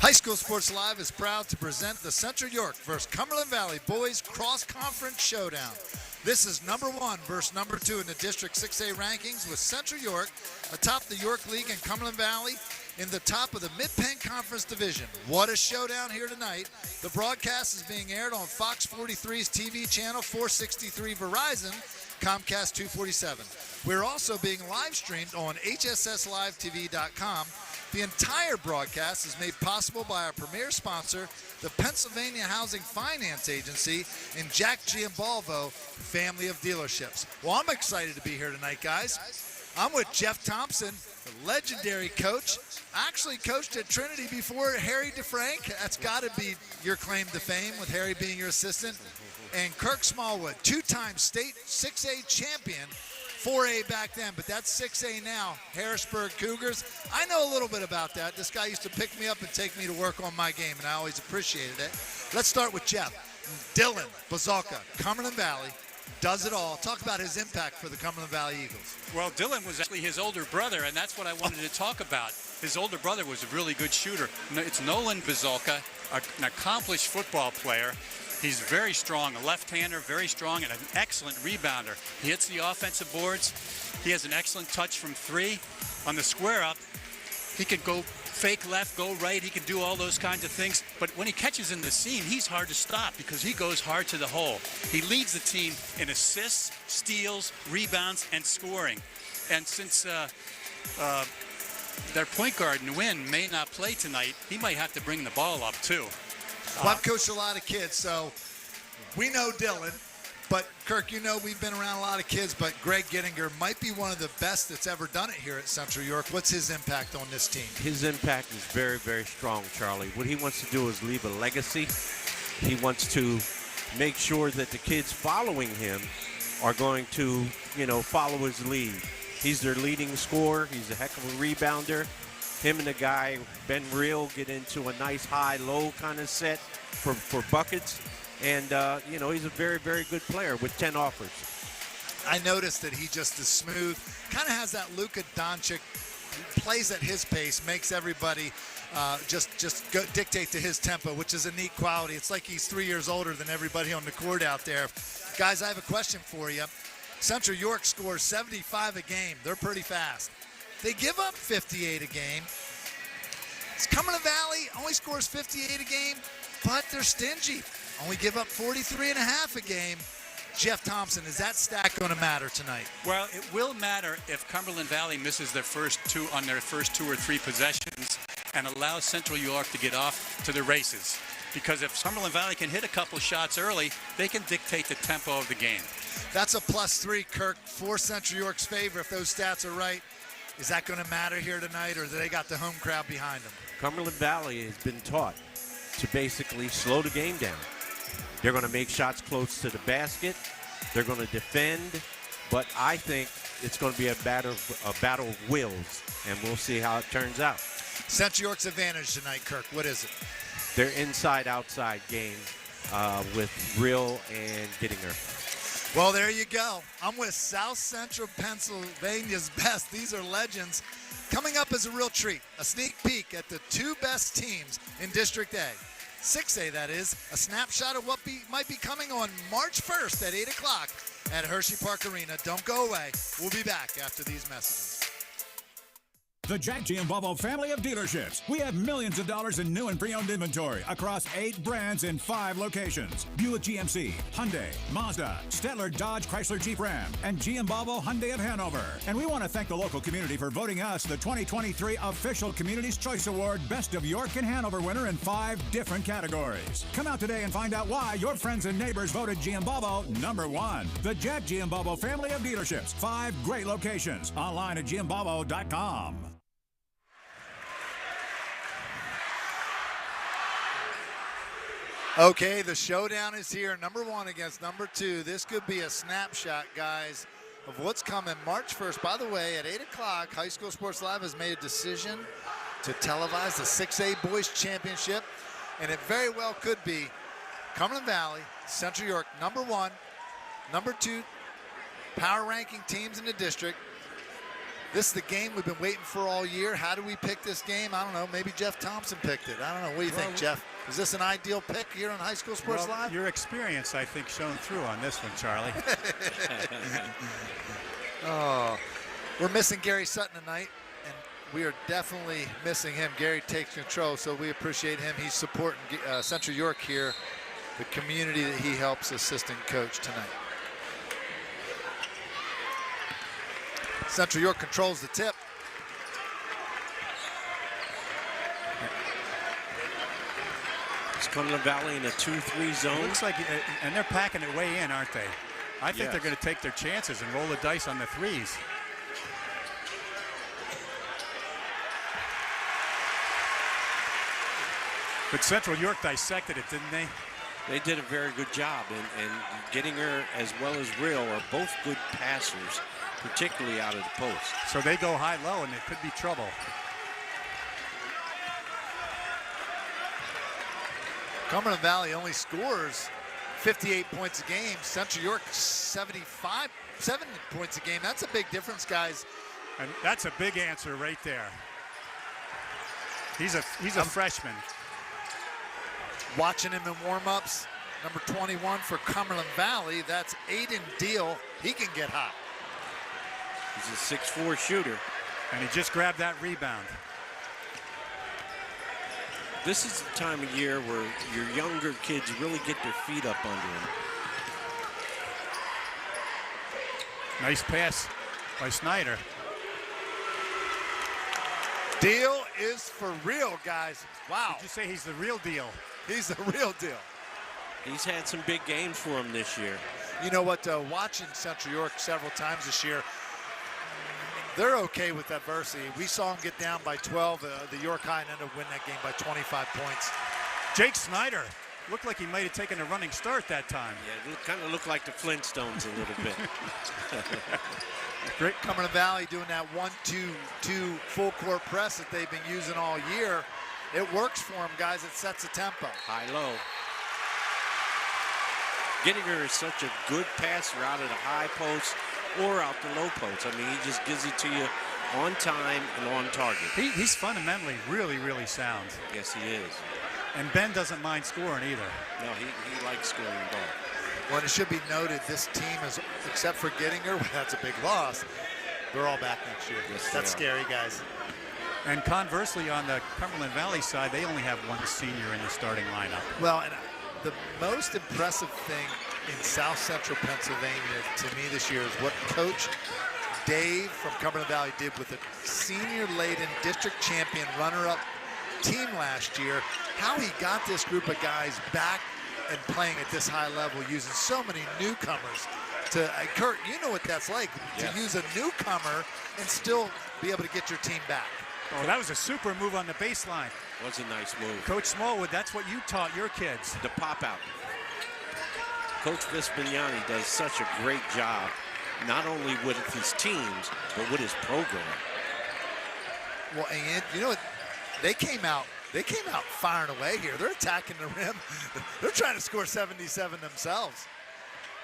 High School Sports Live is proud to present the Central York versus Cumberland Valley Boys Cross-Conference Showdown. This is number 1 versus number 2 in the District 6A rankings, with Central York atop the York League and Cumberland Valley in the top of the Mid-Penn Conference Division. What a showdown here tonight. The broadcast is being aired on Fox 43's TV channel 463 Verizon, Comcast 247. We're also being live streamed on hsslivetv.com. The entire broadcast is made possible by our premier sponsor, the Pennsylvania Housing Finance Agency and Jack Giambalvo family of dealerships. Well, I'm excited to be here tonight, guys. I'm with Jeff Thompson, the legendary coach. Actually coached at Trinity before Harry DeFrank. That's got to be your claim to fame, with Harry being your assistant. And Kirk Smallwood, two-time state 6A champion. 4A back then, but that's 6A now. Harrisburg Cougars. I know a little bit about that. This guy used to pick me up and take me to work on my game, and I always appreciated it. Let's start with Jeff. Dylan Bazalka, Cumberland Valley, does it all. Talk about his impact for the Cumberland Valley Eagles. Well, Dylan was actually his older brother, and that's what I wanted to talk about. His older brother was a really good shooter. It's Nolan Bazalka, an accomplished football player. He's very strong, a left-hander, very strong, and an excellent rebounder. He hits the offensive boards. He has an excellent touch from 3. On the square-up, he can go fake left, go right. He can do all those kinds of things. But when he catches in the seam, he's hard to stop because he goes hard to the hole. He leads the team in assists, steals, rebounds, and scoring. And since their point guard, Nguyen, may not play tonight, he might have to bring the ball up, too. Well, I've coached a lot of kids, so we know Dylan. But, Kirk, you know we've been around a lot of kids, but Greg Gittinger might be one of the best that's ever done it here at Central York. What's his impact on this team? His impact is very, very strong, Charlie. What he wants to do is leave a legacy. He wants to make sure that the kids following him are going to, follow his lead. He's their leading scorer. He's a heck of a rebounder. Him and the guy, Ben Real, get into a nice high-low kind of set for buckets. And, he's a very, very good player with 10 offers. I noticed that he just is smooth, kind of has that Luka Doncic, plays at his pace, makes everybody just dictate to his tempo, which is a neat quality. It's like he's 3 years older than everybody on the court out there. Guys, I have a question for you. Central York scores 75 a game. They're pretty fast. They give up 58 a game. Cumberland Valley only scores 58 a game, but they're stingy. Only give up 43 and a half a game. Jeff Thompson, is that stat going to matter tonight? Well, it will matter if Cumberland Valley misses their first 2 or 3 possessions and allows Central York to get off to the races. Because if Cumberland Valley can hit a couple shots early, they can dictate the tempo of the game. That's a +3, Kirk, for Central York's favor if those stats are right. Is that going to matter here tonight, or do they got the home crowd behind them? Cumberland Valley has been taught to basically slow the game down. They're going to make shots close to the basket. They're going to defend. But I think it's going to be a battle of wills, and we'll see how it turns out. Central York's advantage tonight, Kirk, what is it? Their inside-outside game with Real and Gittinger. Well, there you go. I'm with South Central Pennsylvania's best. These are legends. Coming up is a real treat, a sneak peek at the 2 best teams in District A. 6A, that is, a snapshot of what might be coming on March 1st at 8 o'clock at Hershey Park Arena. Don't go away. We'll be back after these messages. The Jack Giambalvo family of dealerships. We have millions of dollars in new and pre-owned inventory across 8 brands in 5 locations. Buick GMC, Hyundai, Mazda, Stettler Dodge Chrysler Jeep Ram, and Giambalvo Hyundai of Hanover. And we want to thank the local community for voting us the 2023 Official Community's Choice Award Best of York and Hanover winner in 5 different categories. Come out today and find out why your friends and neighbors voted Giambalvo #1. The Jack Giambalvo family of dealerships. 5 great locations. Online at giambalvo.com. Okay, the showdown is here. Number 1 against number 2. This could be a snapshot, guys, of what's coming March 1st. By the way, at 8 o'clock, High School Sports Live has made a decision to televise the 6A Boys Championship, and it very well could be Cumberland Valley, Central York, number 1, number 2 power ranking teams in the district This is the game we've been waiting for all year. How do we pick this game? I don't know. Maybe Jeff Thompson picked it. I don't know. What do you think, Jeff? Is this an ideal pick here on High School Sports Live? Your experience, I think, shone through on this one, Charlie. Oh, we're missing Gary Sutton tonight, and we are definitely missing him. Gary takes control, so we appreciate him. He's supporting Central York here, the community that he helps assistant coach tonight. Central York controls the tip. It's Cumberland Valley in a 2-3 zone. Looks like, and they're packing it way in, aren't they? I think they're going to take their chances and roll the dice on the threes. But Central York dissected it, didn't they? They did a very good job, and Gettinger as well as Real are both good passers, particularly out of the post. So they go high-low, and it could be trouble. Cumberland Valley only scores 58 points a game. Central York 7 points a game. That's a big difference, guys. And that's a big answer right there. He's a freshman. Watching him in warm-ups, number 21 for Cumberland Valley, that's Aiden Deal. He can get hot. He's a 6'4" shooter. And he just grabbed that rebound. This is the time of year where your younger kids really get their feet up under them. Nice pass by Snyder. Deal is for real, guys. Wow. Did you say he's the real deal? He's the real deal. He's had some big games for him this year. You know what, watching Central York several times this year, they're okay with adversity. We saw them get down by 12. The York High and ended up winning that game by 25 points. Jake Snyder looked like he might have taken a running start that time. Yeah, it kind of looked like the Flintstones a little bit. Great. Cumberland Valley doing that 1-2-2 full court press that they've been using all year. It works for them, guys. It sets a tempo. High-low. Gettinger is such a good passer out of the high post or out the low post. I mean, he just gives it to you on time and on target. He's fundamentally really, really sound. Yes, he is. And Ben doesn't mind scoring either. No, he likes scoring the ball. Well, it should be noted, this team is, except for Gettinger, that's a big loss, they're all back next year. Yes, that's scary, guys. And conversely, on the Cumberland Valley side, they only have one senior in the starting lineup. Well, and the most impressive thing in South Central Pennsylvania to me this year is what Coach Dave from Cumberland Valley did with a senior-laden district champion runner-up team last year, how he got this group of guys back and playing at this high level using so many newcomers. Kurt, you know what that's like, to use a newcomer and still be able to get your team back. Oh, that was a super move on the baseline. Was a nice move. Coach Smallwood, that's what you taught your kids. The pop out. Coach Vispignani does such a great job, not only with his teams, but with his program. Well, and you know what? They came out firing away here. They're attacking the rim. They're trying to score 77 themselves.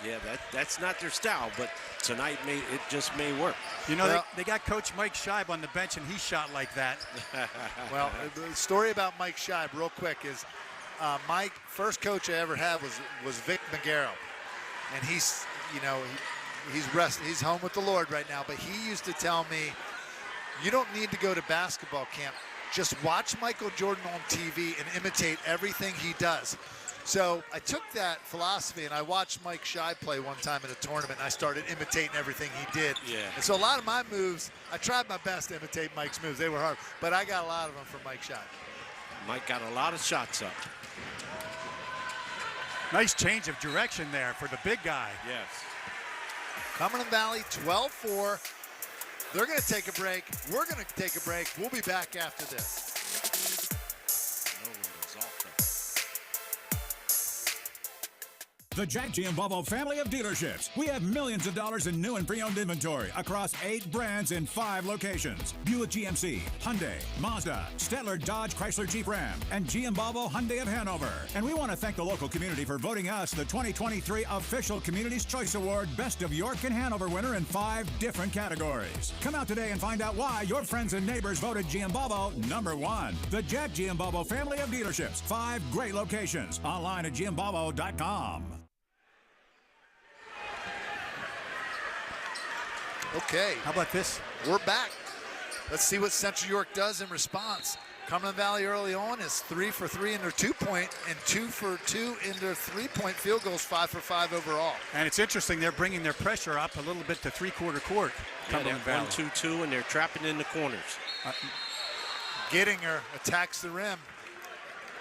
Yeah, that's not their style, but tonight it just may work. You know, they got Coach Mike Scheib on the bench, and he shot like that. Well, the story about Mike Scheib, real quick, is Mike, first coach I ever had was Vic McGarrow, and he's home with the Lord right now. But he used to tell me, you don't need to go to basketball camp. Just watch Michael Jordan on TV and imitate everything he does. So I took that philosophy and I watched Mike Scheib play one time in a tournament, and I started imitating everything he did. Yeah. And so a lot of my moves, I tried my best to imitate Mike's moves. They were hard, but I got a lot of them from Mike Scheib. Mike got a lot of shots up. Nice change of direction there for the big guy. Yes. Cumberland Valley 12-4. They're going to take a break. We're going to take a break. We'll be back after this. The Jack Giambalvo family of dealerships. We have millions of dollars in new and pre-owned inventory across 8 brands in 5 locations. Buick GMC, Hyundai, Mazda, Stettler Dodge Chrysler Jeep Ram, and Giambalvo Hyundai of Hanover. And we want to thank the local community for voting us the 2023 Official Community's Choice Award Best of York and Hanover winner in 5 different categories. Come out today and find out why your friends and neighbors voted Giambalvo number 1. The Jack Giambalvo family of dealerships. 5 great locations. Online at giambalvo.com. Okay. How about this? We're back. Let's see what Central York does in response. Cumberland Valley early on is 3 for 3 in their 2-point and 2 for 2 in their 3-point field goals, 5 for 5 overall. And it's interesting, they're bringing their pressure up a little bit to three-quarter court. Cumberland Valley. 1-2-2, and they're trapping in the corners. Gettinger attacks the rim.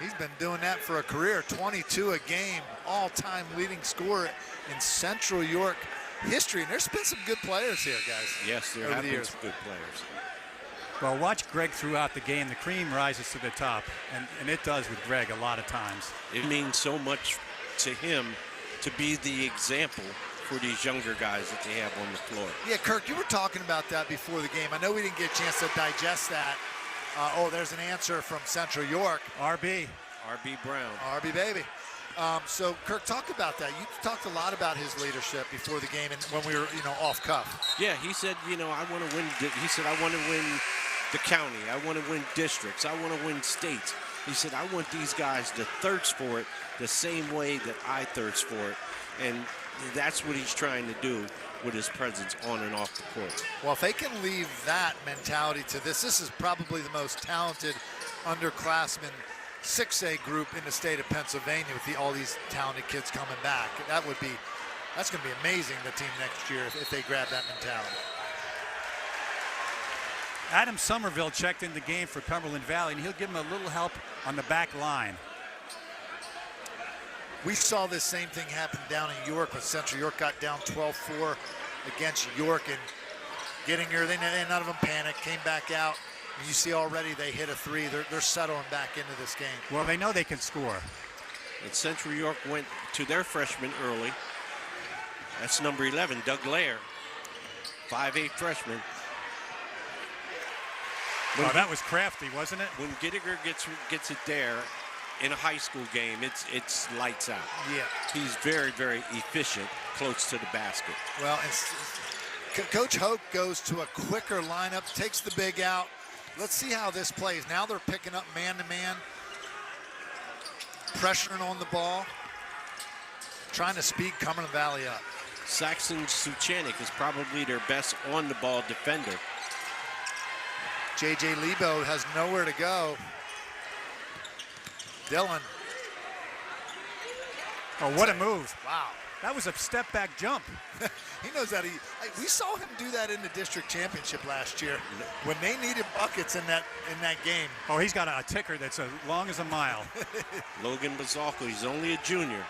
He's been doing that for a career. 22 a game, all-time leading scorer in Central York history. And there's been some good players here, guys. Yes, there have been some good players. Well, watch Greg throughout the game. The cream rises to the top, and it does with Greg a lot of times. It means so much to him to be the example for these younger guys that they have on the floor. Yeah, Kirk, you were talking about that before the game. I know we didn't get a chance to digest that. There's an answer from Central York. RB Brown. RB baby. So, Kirk, talk about that. You talked a lot about his leadership before the game and when we were, off cuff. Yeah, he said, I want to win. He said, I want to win the county. I want to win districts. I want to win states. He said, I want these guys to thirst for it the same way that I thirst for it. And that's what he's trying to do with his presence on and off the court. Well, if they can leave that mentality to this is probably the most talented underclassmen 6A group in the state of Pennsylvania with all these talented kids coming back. That's going to be amazing, the team next year, if they grab that mentality. Adam Somerville checked in the game for Cumberland Valley, and he'll give him a little help on the back line. We saw this same thing happen down in York when Central York got down 12-4 against York, and Gettinger, none of them panicked, came back out. And you see already they hit a 3. They're settling back into this game. Well, they know they can score. And Central York went to their freshman early. That's number 11, Doug Lair, 5'8" freshman. That was crafty, wasn't it? When Gettinger gets it there in a high school game, it's lights out. Yeah. He's very, very efficient close to the basket. Well, Coach Hoke goes to a quicker lineup, takes the big out. Let's see how this plays. Now they're picking up man-to-man, pressuring on the ball, trying to speed Cumberland Valley up. Saxon Suchanik is probably their best on-the-ball defender. J.J. Lebo has nowhere to go. Dillon. Oh, what a move. Wow. That was a step-back jump. He knows that. We saw him do that in the district championship last year when they needed buckets in that game. Oh, he's got a ticker that's as long as a mile. Logan Bazalko, he's only a junior.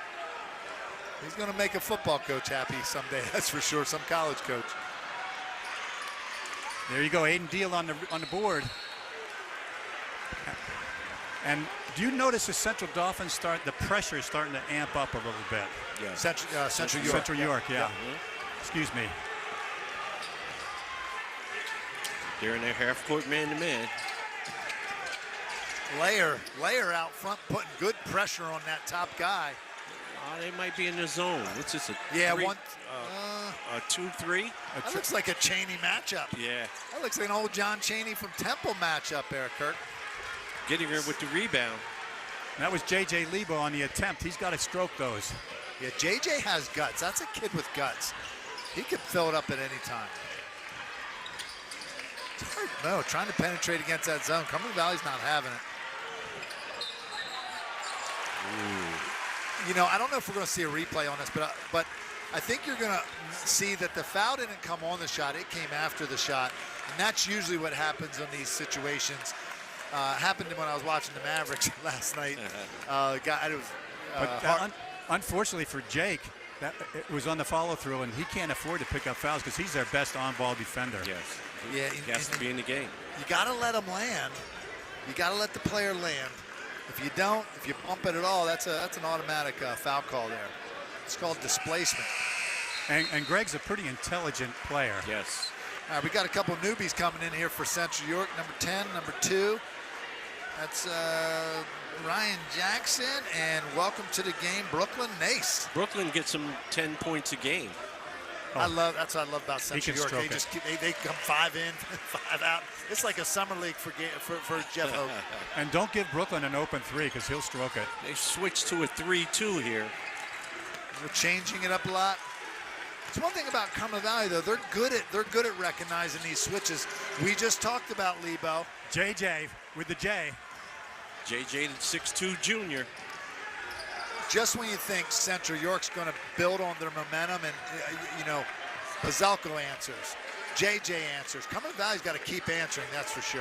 He's going to make a football coach happy someday, that's for sure, some college coach. There you go, Aiden Deal on the board. And do you notice the Central Dolphins the pressure is starting to amp up a little bit? Yeah. Central York. Central York, yeah. Excuse me. They're in their half-court man-to-man. Layer out front, putting good pressure on that top guy. They might be in the zone. What's this? A 2-3? That looks like a Cheney matchup. Yeah. That looks like an old John Cheney from Temple matchup there, Kirk. Gettinger with the rebound. That was J.J. Lebo on the attempt. He's got to stroke those. Yeah, J.J. has guts. That's a kid with guts. He could fill it up at any time. It's hard. No, trying to penetrate against that zone. Cumberland Valley's not having it. Ooh. I don't know if we're going to see a replay on this, but I think you're going to see that the foul didn't come on the shot. It came after the shot, and that's usually what happens in these situations. Happened when I was watching the Mavericks last night. Unfortunately for Jake, it was on the follow-through, and he can't afford to pick up fouls because he's their best on-ball defender. Yes. Yeah, he has to be in the game. You got to let him land. You got to let the player land. If you don't, if you bump it at all, that's an automatic foul call there. It's called displacement. And Greg's a pretty intelligent player. Yes. All right, we got a couple newbies coming in here for Central York. Number 10, number 2. That's Ryan Jackson, and welcome to the game, Brooklyn Nace. Brooklyn gets them 10 points a game. That's what I love about Central York. stroke They just they come 5 in, 5 out. It's like a summer league for Jeff Hogan. And don't give Brooklyn an open 3 because he'll stroke it. They switched to a 3-2 here. They're changing it up a lot. It's one thing about Cumberland Valley, though. They're good at recognizing these switches. We just talked about Lebo. JJ with the J. JJ, the 6'2 junior. Just when you think Central York's going to build on their momentum and, Pazelko answers, JJ answers. Cumberland Valley's got to keep answering, that's for sure.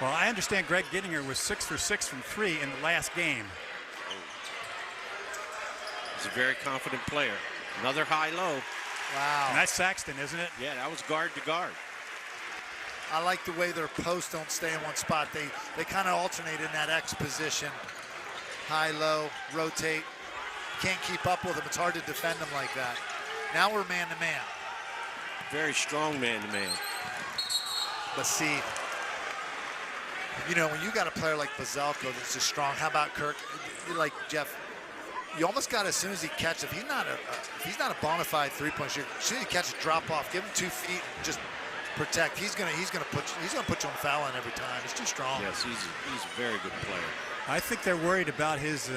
Well, I understand Greg Gittinger was 6 for 6 from 3 in the last game. He's a very confident player. Another high-low. Wow. And that's Saxton, isn't it? Yeah, that was guard to guard. I like the way their posts don't stay in one spot. They kind of alternate in that X position. High, low, rotate. Can't keep up with them. It's hard to defend them like that. Now we're man-to-man. Very strong man-to-man. But see, when you got a player like Pazelko that's just strong, how about Kirk? Like Jeff, you almost got, as soon as he catches, if he's not a bona fide three-point shooter, as soon as he catches, drop off, give him 2 feet, and just protect. He's gonna put you on foul line every time. He's too strong. Yes, he's a very good player. I think they're worried about his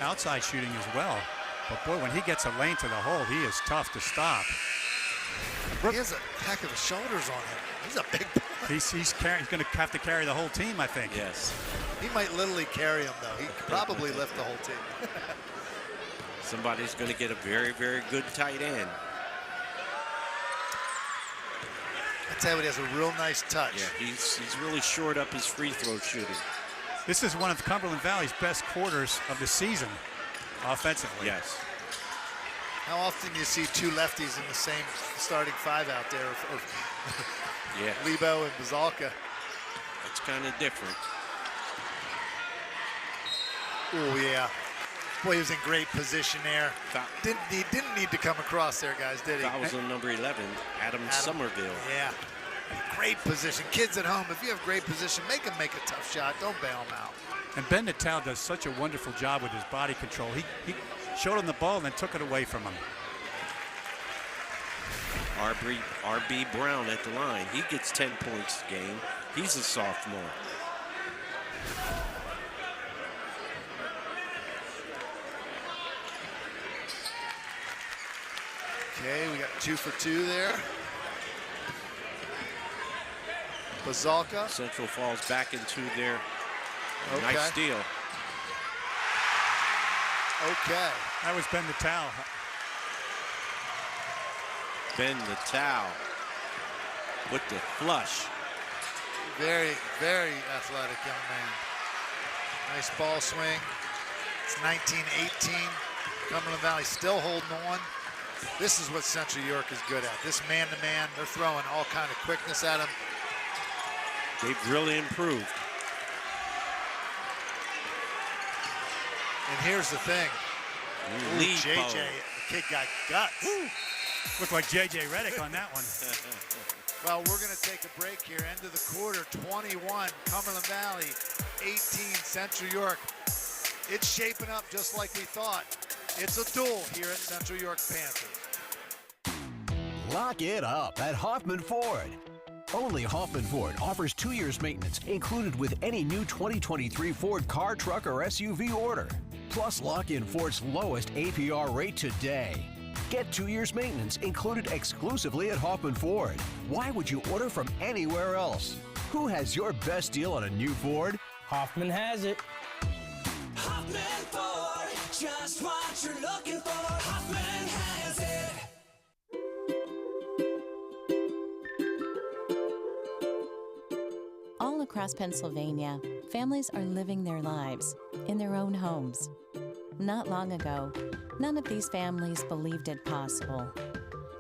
outside shooting as well. But boy, when he gets a lane to the hole, he is tough to stop. He has a heck of a shoulders on him. He's a big boy. He's going to have to carry the whole team, I think. Yes. He might literally carry him, though. He could probably lift the whole team. Somebody's going to get a very, very good tight end. I tell you what, he has a real nice touch. Yeah, he's really shored up his free throw shooting. This is one of Cumberland Valley's best quarters of the season, offensively. Yes. How often do you see 2 lefties in the same starting 5 out there? Yeah. Lebo and Bazalka. That's kind of different. Oh, yeah. Boy, he was in great position there. He didn't need to come across there, guys, did he? That was on number 11, Adam Somerville. Yeah. Great position. Kids at home, if you have great position, make them make a tough shot. Don't bail them out. And Ben Natal does such a wonderful job with his body control. He showed him the ball and then took it away from him. R.B. Brown at the line. He gets 10 points a game. He's a sophomore. Okay, we got 2 for 2 there. Bazalka. Central falls back into their Okay. nice steal. Okay. That was Ben Natal. Ben Natal with the flush. Very, very athletic young man. Nice ball swing. It's 19-18. Cumberland Valley still holding on. This is what Central York is good at. This man-to-man, they're throwing all kind of quickness at him. They've really improved. And here's the thing. Ooh, Lebo. JJ, the kid got guts. Looked like J.J. Reddick on that one. Well, we're going to take a break here. End of the quarter, 21, Cumberland Valley, 18, Central York. It's shaping up just like we thought. It's a duel here at Central York Panthers. Lock it up at Hoffman Ford. Only Hoffman Ford offers 2 years maintenance included with any new 2023 Ford car, truck, or SUV order. Plus, lock in Ford's lowest APR rate today. Get 2 years maintenance included exclusively at Hoffman Ford. Why would you order from anywhere else? Who has your best deal on a new Ford? Hoffman has it. Hoffman Ford, just what you're looking for. Hoffman has it. All across Pennsylvania, families are living their lives in their own homes. Not long ago, none of these families believed it possible.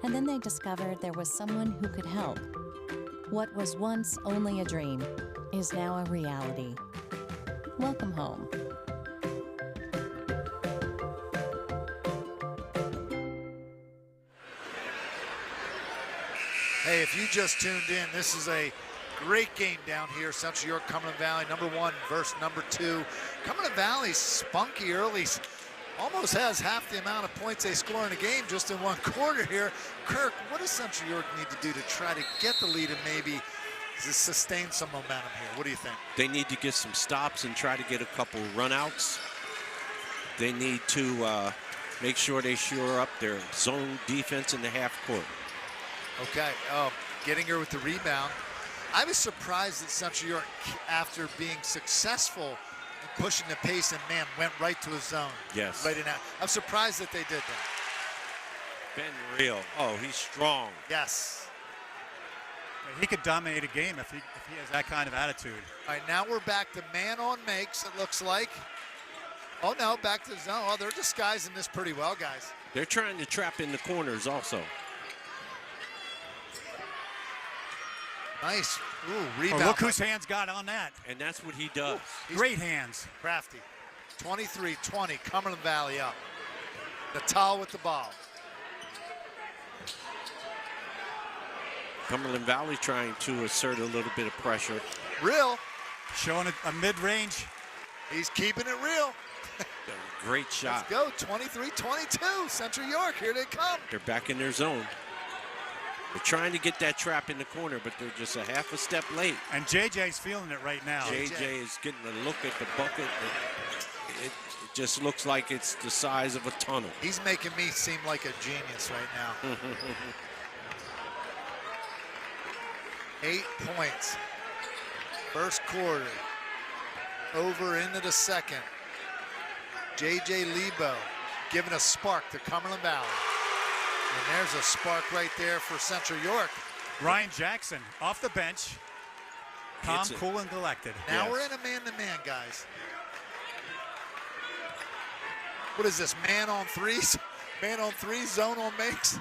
And then they discovered there was someone who could help. What was once only a dream is now a reality. Welcome home. Hey, if you just tuned in, this is a great game down here. Central York, Cumberland Valley, number 1 versus number 2. Cumberland Valley's spunky early. Almost has half the amount of points they score in a game just in one quarter here. Kirk, what does Central York need to do to try to get the lead and maybe sustain some momentum here? What do you think? They need to get some stops and try to get a couple runouts. They need to make sure they shore up their zone defense in the half court. Okay, getting her with the rebound. I was surprised that Central York, after being successful in pushing the pace and man, went right to his zone. Yes. Right in that. I'm surprised that they did that. Ben Real, oh, he's strong. Yes. He could dominate a game if he has that kind of attitude. All right, now we're back to man on makes, it looks like. Oh, no, back to the zone. Oh, they're disguising this pretty well, guys. They're trying to trap in the corners also. Nice. Ooh, rebound. Oh, look whose hands got on that. And that's what he does. Great hands. Crafty. 23-20, Cumberland Valley up. Natal with the ball. Cumberland Valley trying to assert a little bit of pressure. Real. Showing a mid-range. He's keeping it real. Great shot. Let's go, 23-22. Central York, here they come. They're back in their zone. They're trying to get that trap in the corner, but they're just a half a step late. And JJ's feeling it right now. JJ is getting a look at the bucket. It just looks like it's the size of a tunnel. He's making me seem like a genius right now. 8 points. First quarter. Over into the second. J.J. Lebo giving a spark to Cumberland Valley. And there's a spark right there for Central York. Ryan Jackson off the bench. Calm, cool, and collected. Now we're in a man-to-man, guys. What is this, man on threes? Man on threes, zone on makes?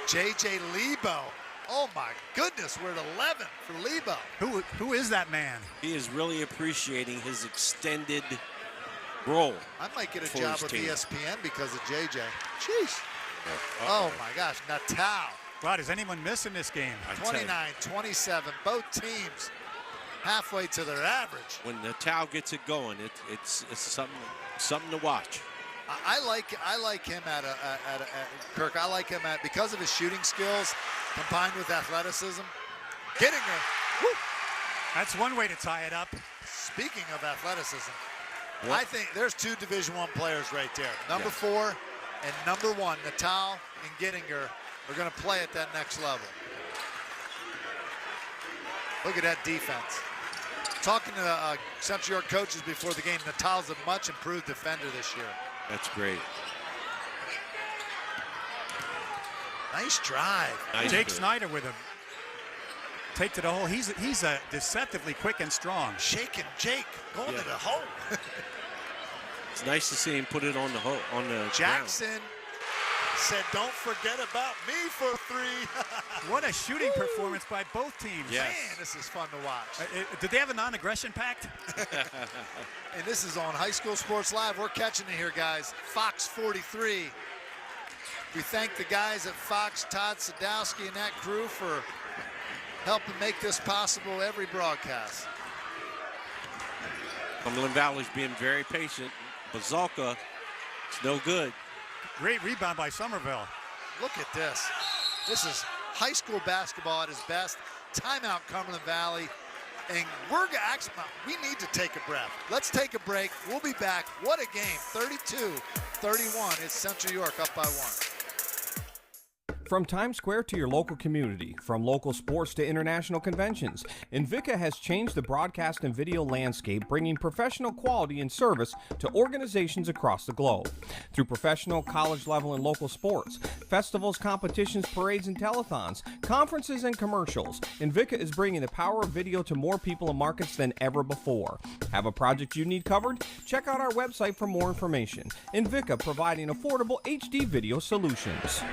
J.J. Lebo. Oh, my goodness, we're at 11 for Lebo. Who is that man? He is really appreciating his extended role. I might get a job with ESPN because of JJ. Jeez. Oh, my gosh. Natal. God, is anyone missing this game? 29-27. Both teams halfway to their average. When Natal gets it going, it's something to watch. I like him at Kirk. I like him because of his shooting skills combined with athleticism. Getting her. Woo. That's one way to tie it up. Speaking of athleticism, I think there's 2 Division I players right there. Number 4 and number 1, Natal and Gettinger, are going to play at that next level. Look at that defense. Talking to Central York coaches before the game, Natal's a much improved defender this year. That's great. Nice drive. Nice. Jake Snyder with him. Take to the hole. He's deceptively quick and strong. Shaking Jake going to the hole. It's nice to see him put it on the hole, on the Jackson ground. said, "Don't forget about me for 3." What a shooting performance by both teams. Yes. Man, this is fun to watch. Did they have a non-aggression pact? And this is on High School Sports Live. We're catching it here, guys. Fox 43. We thank the guys at Fox, Todd Sadowski and that crew for helping make this possible every broadcast. Cumberland Valley's being very patient. Bazalka, it's no good. Great rebound by Somerville. Look at this. This is high school basketball at its best. Timeout, Cumberland Valley. And we need to take a breath. Let's take a break. We'll be back. What a game. 32-31. It's Central York up by 1. From Times Square to your local community, from local sports to international conventions, Invicta has changed the broadcast and video landscape, bringing professional quality and service to organizations across the globe. Through professional, college level, and local sports, festivals, competitions, parades, and telethons, conferences, and commercials, Invicta is bringing the power of video to more people and markets than ever before. Have a project you need covered? Check out our website for more information. Invicta, providing affordable HD video solutions.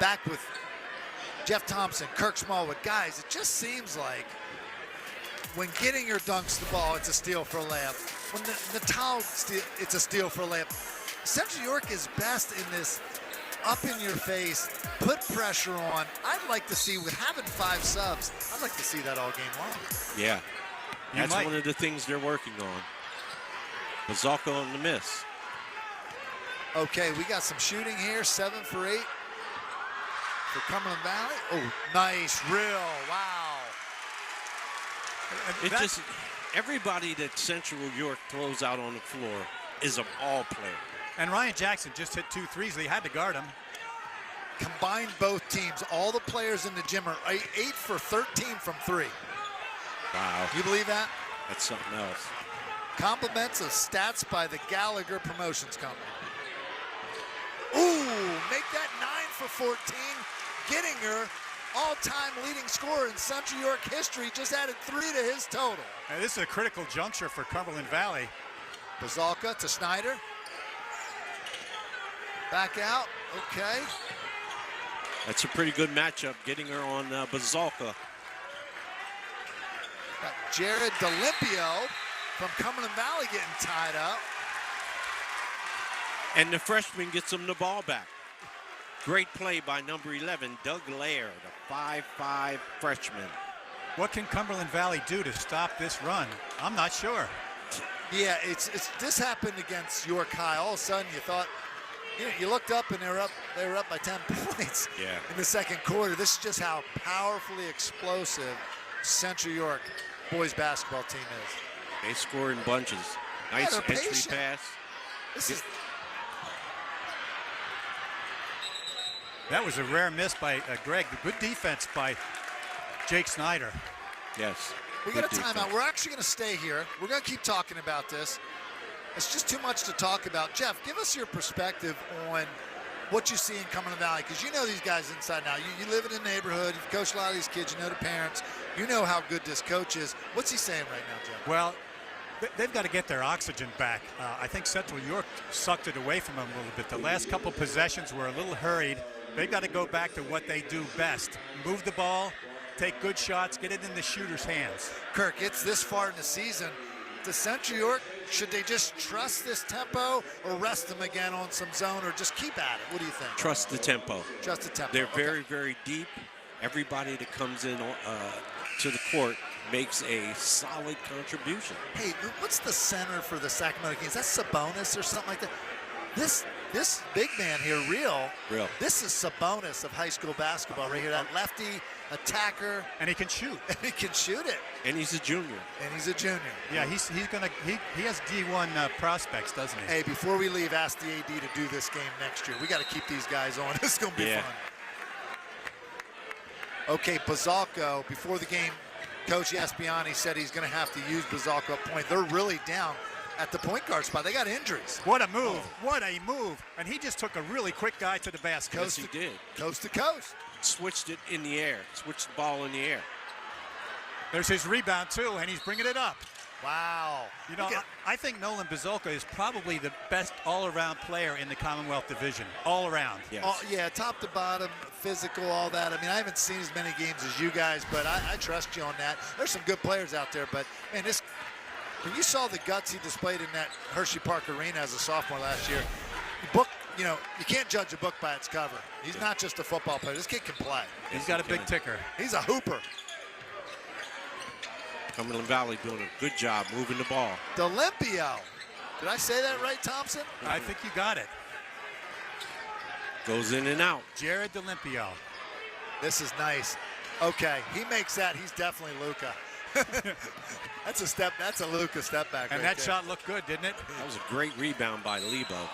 Back with Jeff Thompson, Kirk Smallwood. Guys, it just seems like when Gettinger dunks the ball, it's a steal for a layup. When Natal it's a steal for a layup. Central York is best in this up in your face, put pressure on. I'd like to see, with having 5 subs, I'd like to see that all game long. Yeah. That's one of the things they're working on. Bazalka on the miss. Okay, we got some shooting here, 7 for 8 for Cumberland Valley. Oh, nice reel, wow. It just, everybody that Central York throws out on the floor is a ball player. And Ryan Jackson just hit 2 threes. They had to guard him. Combined both teams, all the players in the gym are 8 for 13 from 3. Wow. You believe that? That's something else. Compliments of stats by the Gallagher Promotions Company. Ooh, make that 9 for 14. Gettinger, all-time leading scorer in Central York history, just added 3 to his total. And this is a critical juncture for Cumberland Valley. Bazalka to Snyder. Back out, okay. That's a pretty good matchup, getting her on Bazalka. Got Jared DeLimpio from Cumberland Valley getting tied up. And the freshman gets him the ball back. Great play by number 11, Doug Laird, a 5'5" freshman. What can Cumberland Valley do to stop this run? I'm not sure. Yeah, this happened against York High. All of a sudden, you thought, you looked up and they were up by 10 points in the second quarter. This is just how powerfully explosive Central York boys basketball team is. They score in bunches. Nice entry pass. That was a rare miss by Greg. Good defense by Jake Snyder. Yes. We got a timeout. We're actually going to stay here. We're going to keep talking about this. It's just too much to talk about. Jeff, give us your perspective on what you see in Cumberland Valley, because you know these guys inside now. You live in the neighborhood. You've coached a lot of these kids. You know the parents. You know how good this coach is. What's he saying right now, Jeff? Well, they've got to get their oxygen back. I think Central York sucked it away from them a little bit. The last couple possessions were a little hurried. They've got to go back to what they do best. Move the ball, take good shots, get it in the shooter's hands. Kirk, it's this far in the season. To Central York, should they just trust this tempo or rest them again on some zone or just keep at it? What do you think? Trust the tempo. Trust the tempo. They're very, very deep. Everybody that comes in to the court makes a solid contribution. Hey, what's the center for the Sacramento Kings? That's Sabonis or something like that. This big man here, real. This is Sabonis of high school basketball right here. That lefty attacker, and he can shoot. And he can shoot it. And he's a junior. Yeah, he has D1 prospects, doesn't he? Hey, before we leave, ask the AD to do this game next year. We got to keep these guys on. This is going to be fun. Okay, Bazalka, before the game, Coach Yaspiani said he's going to have to use Bazalka at point. They're really down at the point guard spot. They got injuries. What a move. What a move. And he just took a really quick guy to the basket. Yes, he did. Coast to coast. Switched it in the air. Switched the ball in the air. There's his rebound, too, and he's bringing it up. Wow. You know, I think Nolan Bazalka is probably the best all-around player in the Commonwealth Division. All around. Yes. Top to bottom, physical, all that. I mean, I haven't seen as many games as you guys, but I trust you on that. There's some good players out there, but, man, when you saw the guts he displayed in that Hershey Park Arena as a sophomore last year, you can't judge a book by its cover. He's not just a football player. This kid can play. He's got a big ticker. He's a hooper. Cumberland Valley doing a good job moving the ball. DeLimpio. Did I say that right, Thompson? I think you got it. Goes in and out. Jared DeLimpio. This is nice. Okay, he makes that. He's definitely Luka. That's a Luka step back. And that shot looked good, didn't it? That was a great rebound by Lebo.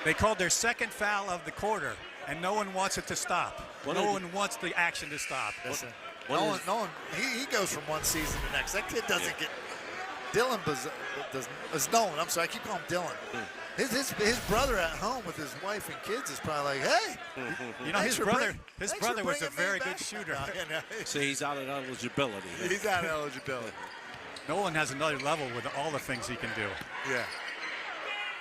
They called their second foul of the quarter, and no one wants it to stop. No one wants the action to stop. Nolan, he goes from one season to the next. That kid doesn't get. Dylan is Nolan. I'm sorry, I keep calling him Dylan. His brother at home with his wife and kids is probably like, hey. You know, his brother was a very good shooter. So he's out of eligibility. He's out of eligibility. Nolan has another level with all the things he can do. Yeah.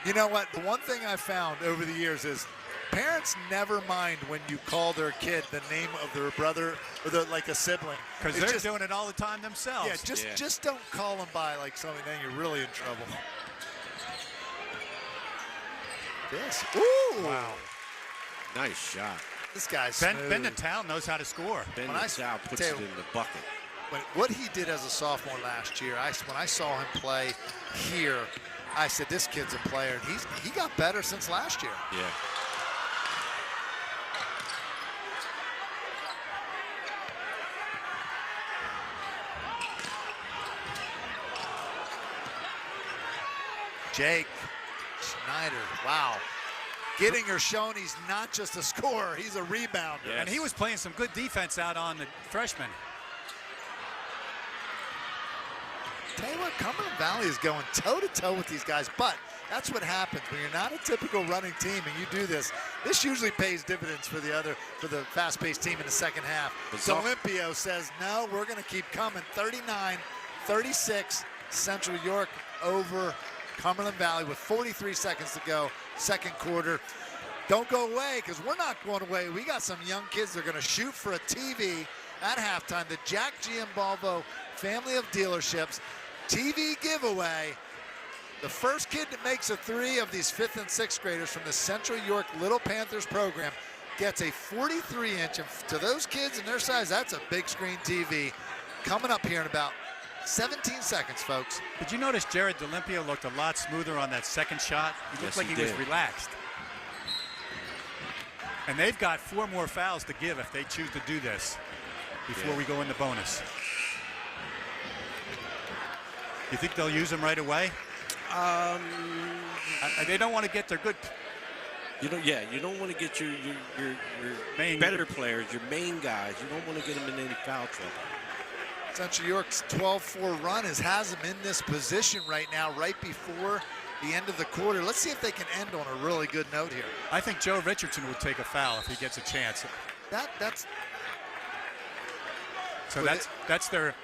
You know what? The one thing I found over the years is parents never mind when you call their kid the name of their brother or like a sibling. Because they're doing it all the time themselves. Yeah, just don't call them by like something, then you're really in trouble. this. Ooh! Wow. Nice shot. This guy's Ben smooth. Natal knows how to score. Ben When I Natal puts tell it you- in the bucket. What he did as a sophomore last year, when I saw him play here, I said, this kid's a player. And he got better since last year. Yeah. Jake Schneider, wow. Getting her shown he's not just a scorer, he's a rebounder. Yes. And he was playing some good defense out on the freshman. Tell you what, Cumberland Valley is going toe-to-toe with these guys, but that's what happens when you're not a typical running team and you do this. This usually pays dividends for the fast-paced team in the second half. Olympio says, no, we're going to keep coming. 39-36, Central York over Cumberland Valley with 43 seconds to go, second quarter. Don't go away, because we're not going away. We got some young kids that are going to shoot for a TV at halftime. The Jack Giambalvo family of dealerships TV giveaway. The first kid that makes a three of these 5th and 6th graders from the Central York Little Panthers program gets a 43-inch. And to those kids and their size, that's a big screen TV coming up here in about 17 seconds, folks. Did you notice Jared D'Olimpio looked a lot smoother on that second shot? He looked like he was relaxed. And they've got 4 more fouls to give if they choose to do this before we go into bonus. You think they'll use them right away? They don't want to get their good. You don't want to get your main better players, your main guys. You don't want to get them in any foul trouble. Central York's 12-4 run has them in this position right now, right before the end of the quarter. Let's see if they can end on a really good note here. I think Joe Richardson would take a foul if he gets a chance. That's their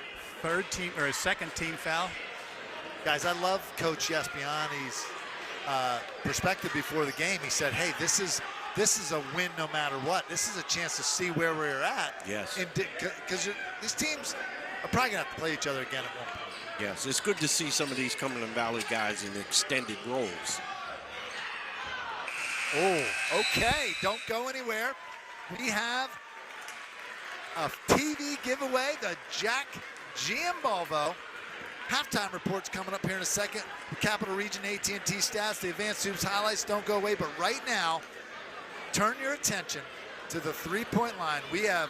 second team foul. Guys, I love Coach Yespiani's perspective before the game. He said, hey, this is a win no matter what. This is a chance to see where we're at. Yes. Because these teams are probably going to have to play each other again at one point. Yes, it's good to see some of these Cumberland Valley guys in extended roles. Oh, okay. Don't go anywhere. We have a TV giveaway, the Jack Giambalvo. Halftime reports coming up here in a second. The Capital Region AT&T stats, the advanced hoops highlights don't go away. But right now, turn your attention to the three-point line. We have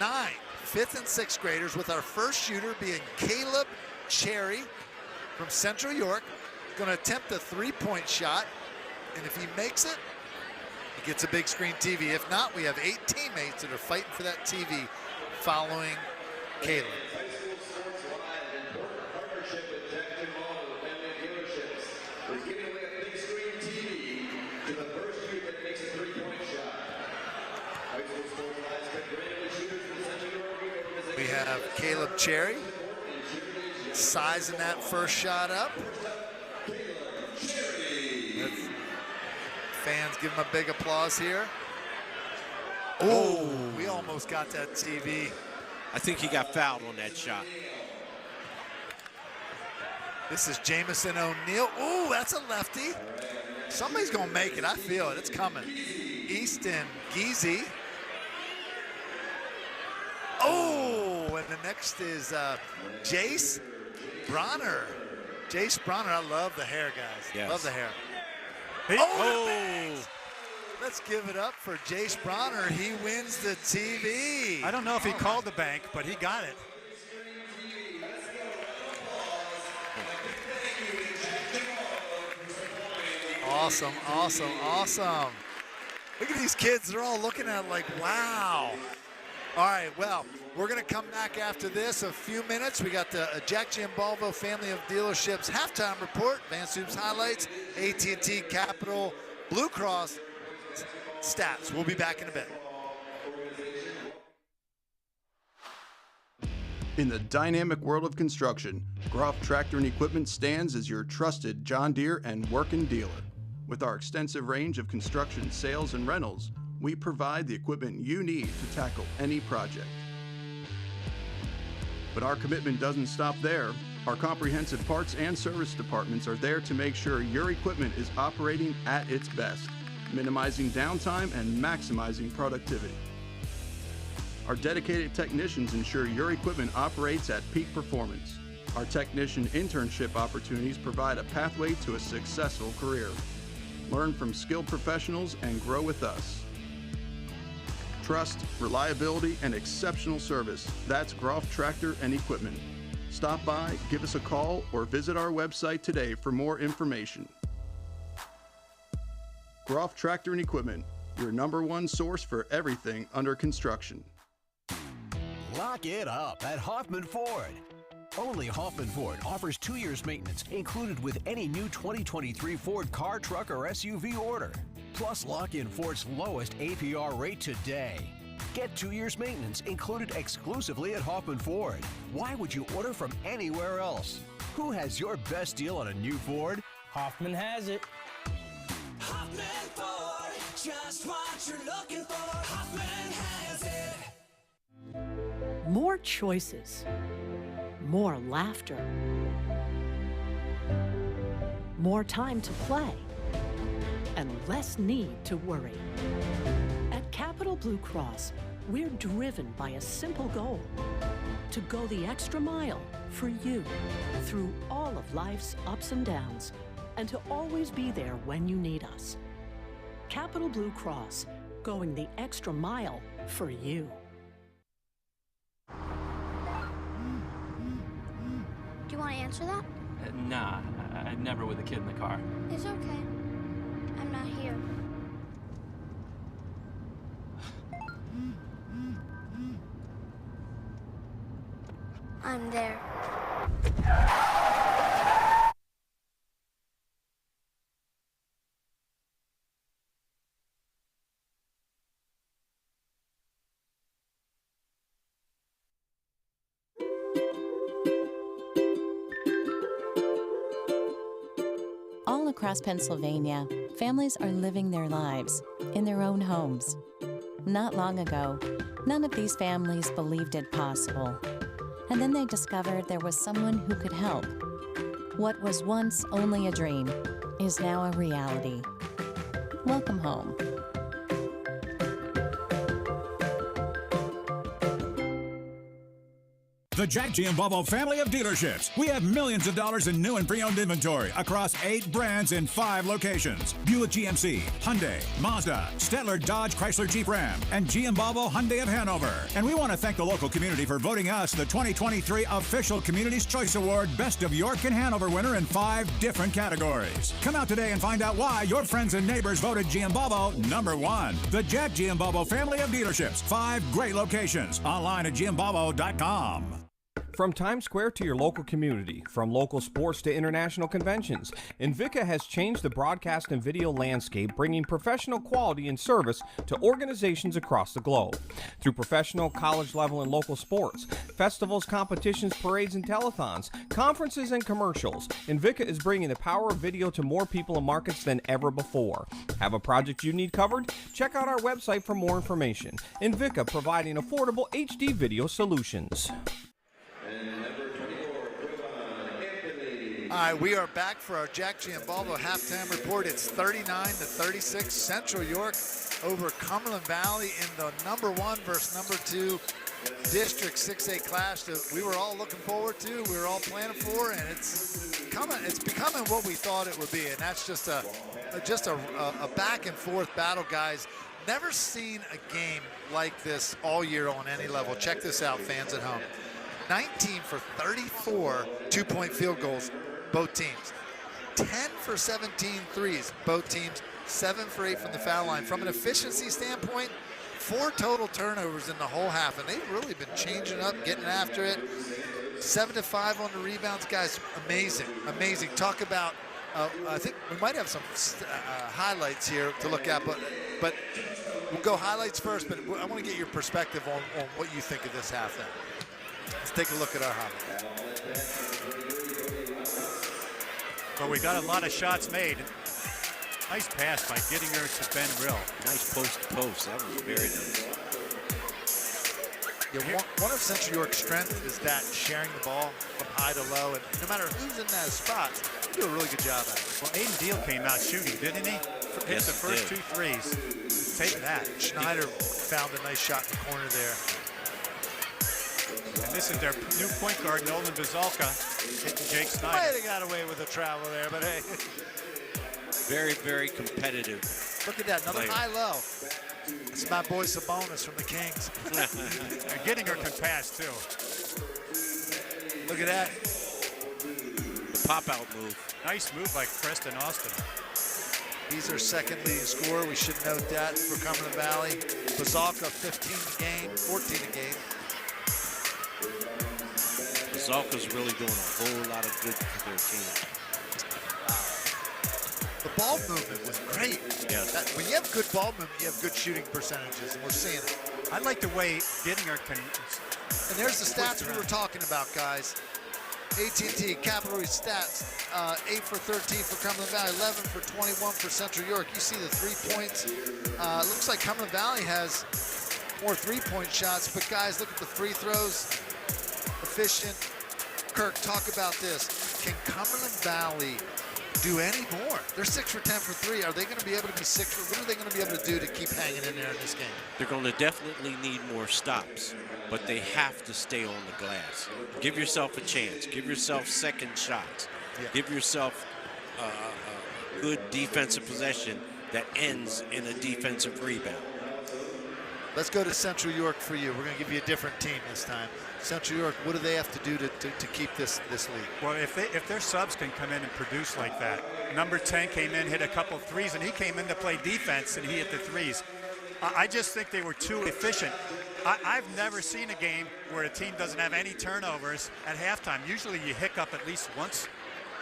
9 5th and 6th graders, with our first shooter being Caleb Cherry from Central York. Going to attempt a three-point shot, and if he makes it, he gets a big screen TV. If not, we have 8 teammates that are fighting for that TV following Caleb. We have Caleb Cherry sizing that first shot up. Fans give him a big applause here. Oh, we almost got that TV. I think he got fouled on that shot. This is Jamison O'Neill. Ooh, that's a lefty. Somebody's going to make it. I feel it. It's coming. Easton Geezy. Oh, and the next is Jace Bronner. Jace Bronner, I love the hair, guys. Yes. Love the hair. Let's give it up for Jace Bronner. He wins the TV. I don't know if he called the bank, but he got it. Awesome, awesome, awesome. Look at these kids. They're all looking at it like, wow. All right, well, we're going to come back after this. A few minutes. We got the Jack Giambalvo family of dealerships halftime report, Advanced Hoops highlights, AT&T Capital Blue Cross stats. We'll be back in a bit. In the dynamic world of construction, Groff Tractor and Equipment stands as your trusted John Deere and working dealer. With our extensive range of construction sales and rentals, we provide the equipment you need to tackle any project. But our commitment doesn't stop there. Our comprehensive parts and service departments are there to make sure your equipment is operating at its best, minimizing downtime and maximizing productivity. Our dedicated technicians ensure your equipment operates at peak performance. Our technician internship opportunities provide a pathway to a successful career. Learn from skilled professionals and grow with us. Trust, reliability, and exceptional service. That's Groff Tractor and Equipment. Stop by, give us a call, or visit our website today for more information. Groff Tractor and Equipment, your #1 source for everything under construction. Lock it up at Hoffman Ford. Only Hoffman Ford offers 2 years maintenance included with any new 2023 Ford car, truck, or SUV order. Plus, lock in Ford's lowest APR rate today. Get 2 years maintenance included exclusively at Hoffman Ford. Why would you order from anywhere else? Who has your best deal on a new Ford? Hoffman has it. Hoffman Ford, just what you're looking for. Hoffman has it. More choices. More laughter. More time to play. And less need to worry. At Capital Blue Cross, we're driven by a simple goal: to go the extra mile for you through all of life's ups and downs, and to always be there when you need us. Capital Blue Cross, going the extra mile for you. Do you want to answer that? Nah, I'd never with a kid in the car. It's okay. I'm not here. I'm there. All across Pennsylvania, families are living their lives in their own homes. Not long ago, none of these families believed it possible. And then they discovered there was someone who could help. What was once only a dream is now a reality. Welcome home. The Jack Giambalvo family of dealerships. We have millions of dollars in new and pre-owned inventory across 8 brands in 5 locations. Buick GMC, Hyundai, Mazda, Stettler Dodge Chrysler Jeep Ram, and Giambalvo Hyundai of Hanover. And we want to thank the local community for voting us the 2023 Official Community's Choice Award Best of York and Hanover winner in 5 different categories. Come out today and find out why your friends and neighbors voted Giambalvo #1. The Jack Giambalvo family of dealerships. 5 great locations. Online at giambalvo.com. From Times Square to your local community, from local sports to international conventions, Invika has changed the broadcast and video landscape, bringing professional quality and service to organizations across the globe. Through professional, college level, and local sports, festivals, competitions, parades, and telethons, conferences, and commercials, Invika is bringing the power of video to more people and markets than ever before. Have a project you need covered? Check out our website for more information. Invika, providing affordable HD video solutions. All right, we are back for our Jack Giambalvo halftime report. It's 39-36, Central York over Cumberland Valley in the #1 versus #2 District 6A clash that we were all looking forward to, we were all planning for, and it's becoming what we thought it would be, and that's just a back and forth battle, guys. Never seen a game like this all year on any level. Check this out, fans at home. 19 for 34 two-point field goals, both teams. 10 for 17 threes, both teams. 7 for 8 from the foul line. From an efficiency standpoint, 4 total turnovers in the whole half, and they've really been changing up, getting after it. 7 to 5 on the rebounds, guys. Amazing, amazing. Talk about, I think we might have some highlights here to look at, but we'll go highlights first, but I want to get your perspective on what you think of this half then. Let's take a look at our highlights. Well, we got a lot of shots made. Nice pass by Gittinger to Ben Rill. Nice post to post. That was very nice. Yeah, one of Central York's strength is that sharing the ball from high to low, and no matter who's in that spot, they do a really good job at it. Well, Aiden Deal came out shooting, didn't he? Hit the first 2 threes. Take that. Schneider found a nice shot in the corner there. And this is their new point guard, Nolan Bazalka, hitting Jake Snyder. Might have got away with a travel there, but hey. Very, very competitive. Look at that, another high-low. It's my boy Sabonis from the Kings. And Gettinger can pass, too. Look at that. The pop-out move. Nice move by Preston Austin. He's our second leading scorer. We should note that for Cumberland Valley. Bazalka, 15 a game, 14 a game. Bazalka's really doing a whole lot of good for their team. The ball movement was great. Yes. When you have good ball movement, you have good shooting percentages, and we're seeing it. I like the way Gettinger can. And there's the stats we were talking about, guys. AT&T Capital Reach stats: 8 for 13 for Cumberland Valley, 11 for 21 for Central York. You see the 3 points. Looks like Cumberland Valley has more 3-point shots, but guys, look at the free throws. Efficient. Kirk, talk about this. Can Cumberland Valley do any more? They're 6 for 10 for 3. Are they going to be able to be 6 for? What are they going to be able to do to keep hanging in there in this game? They're going to definitely need more stops, but they have to stay on the glass. Give yourself a chance. Give yourself second shots. Yeah. Give yourself a good defensive possession that ends in a defensive rebound. Let's go to Central York for you. We're going to give you a different team this time. Central York, what do they have to do to keep this lead? Well, if their subs can come in and produce like that. Number 10 came in, hit a couple threes, and he came in to play defense, and he hit the threes. I just think they were too efficient. I've never seen a game where a team doesn't have any turnovers at halftime. Usually you hiccup at least once,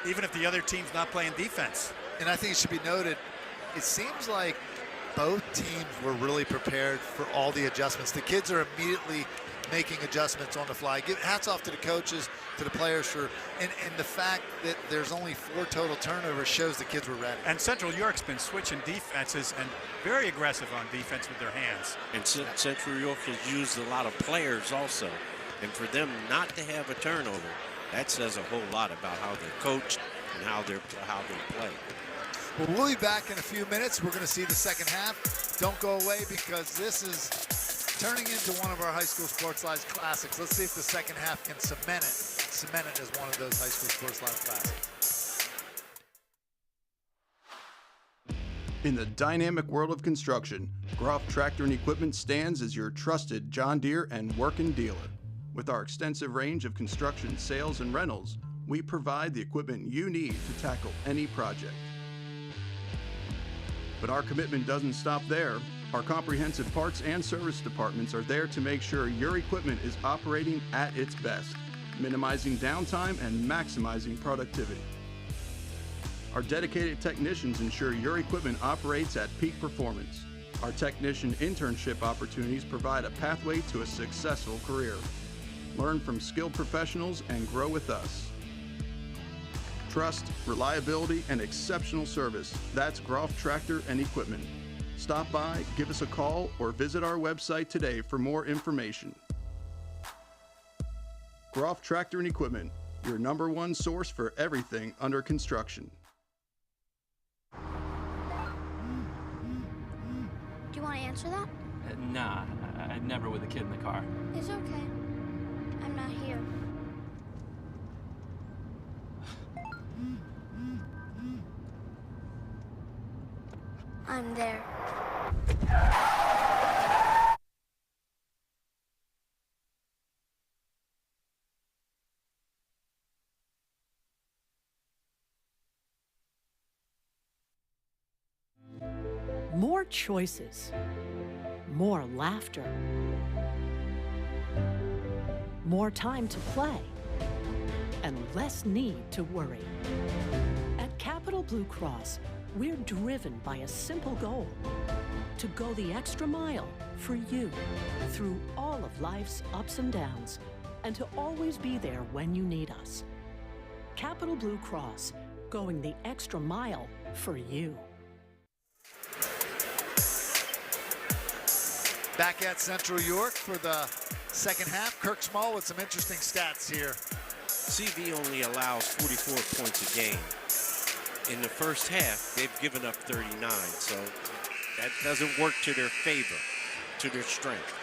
even if the other team's not playing defense. And I think it should be noted, it seems like both teams were really prepared for all the adjustments. The kids are immediately making adjustments on the fly. Hats off to the coaches, to the players for, and the fact that there's only 4 total turnovers shows the kids were ready. And Central York's been switching defenses and very aggressive on defense with their hands. And Central York has used a lot of players also. And for them not to have a turnover, that says a whole lot about how they're coached and how they play. Well, we'll be back in a few minutes. We're going to see the second half. Don't go away, because this is turning into one of our high school sports live classics. Let's see if the second half can cement it as one of those high school sports live classics. In the dynamic world of construction, Groff Tractor and Equipment stands as your trusted John Deere and working dealer. With our extensive range of construction sales and rentals, we provide the equipment you need to tackle any project. But our commitment doesn't stop there. Our comprehensive parts and service departments are there to make sure your equipment is operating at its best, minimizing downtime and maximizing productivity. Our dedicated technicians ensure your equipment operates at peak performance. Our technician internship opportunities provide a pathway to a successful career. Learn from skilled professionals and grow with us. Trust, reliability, and exceptional service. That's Groff Tractor and Equipment. Stop by, give us a call, or visit our website today for more information. Groff Tractor and Equipment, your #1 source for everything under construction. Do you want to answer that? Nah, I'd never with a kid in the car. It's okay. I'm not here. I'm there. More choices, more laughter, more time to play, and less need to worry. At Capital Blue Cross, we're driven by a simple goal: to go the extra mile for you through all of life's ups and downs, and to always be there when you need us. Capital Blue Cross, going the extra mile for you. Back at Central York for the Second half, Kirk Small with some interesting stats here. CV only allows 44 points a game. In the first half, they've given up 39, so that doesn't work to their favor, to their strength.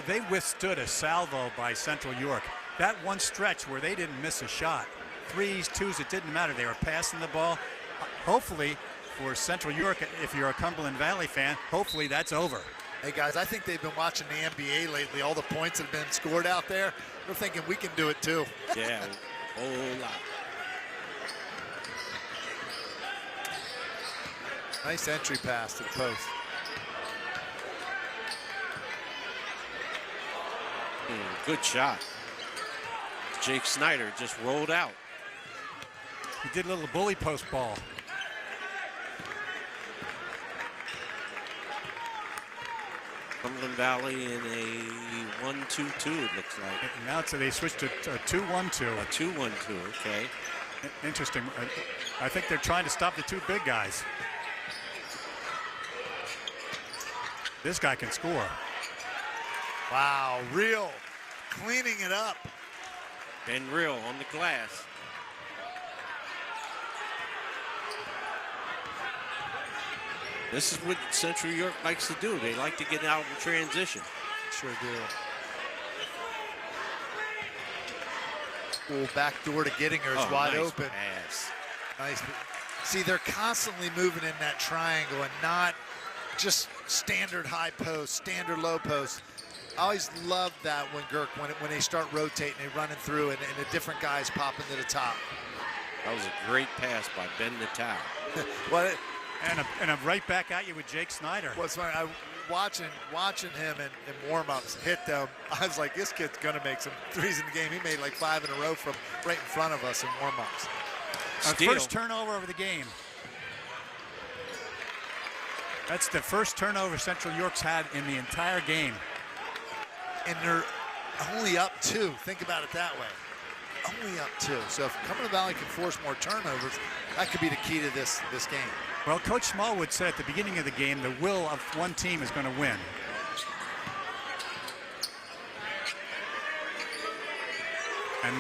They withstood a salvo by Central York. That one stretch where they didn't miss a shot. 3s, 2s, it didn't matter. They were passing the ball. Hopefully, for Central York, if you're a Cumberland Valley fan, hopefully that's over. Hey guys, I think they've been watching the NBA lately. All the points that have been scored out there. They're thinking we can do it too. Yeah, a whole lot. Nice entry pass to the post. Good shot. Jake Snyder just rolled out. He did a little bully post ball. Cumberland Valley in a 1-2-2, it looks like. And now they switched to a 2-1-2. A 2-1-2, okay. Interesting. I think they're trying to stop the two big guys. This guy can score. Wow, Real cleaning it up. And Real on the glass. This is what Central York likes to do. They like to get out in transition. Sure do. Ooh, back door to Gettinger is wide nice open. Pass. Nice. See, they're constantly moving in that triangle and not just standard high post, standard low post. I always love that when when they start rotating, they running through and the different guys pop into the top. That was a great pass by Ben Natal. And I'm right back at you with Jake Snyder. What's funny, watching him in warm-ups hit them, I was like, this kid's gonna make some threes in the game. He made like 5 in a row from right in front of us in warm-ups. First turnover of the game. That's the first turnover Central York's had in the entire game. And they're only up 2. Think about it that way. Only up 2. So if Cumberland Valley can force more turnovers, that could be the key to this game. Well, Coach Smallwood said at the beginning of the game, the will of one team is going to win. And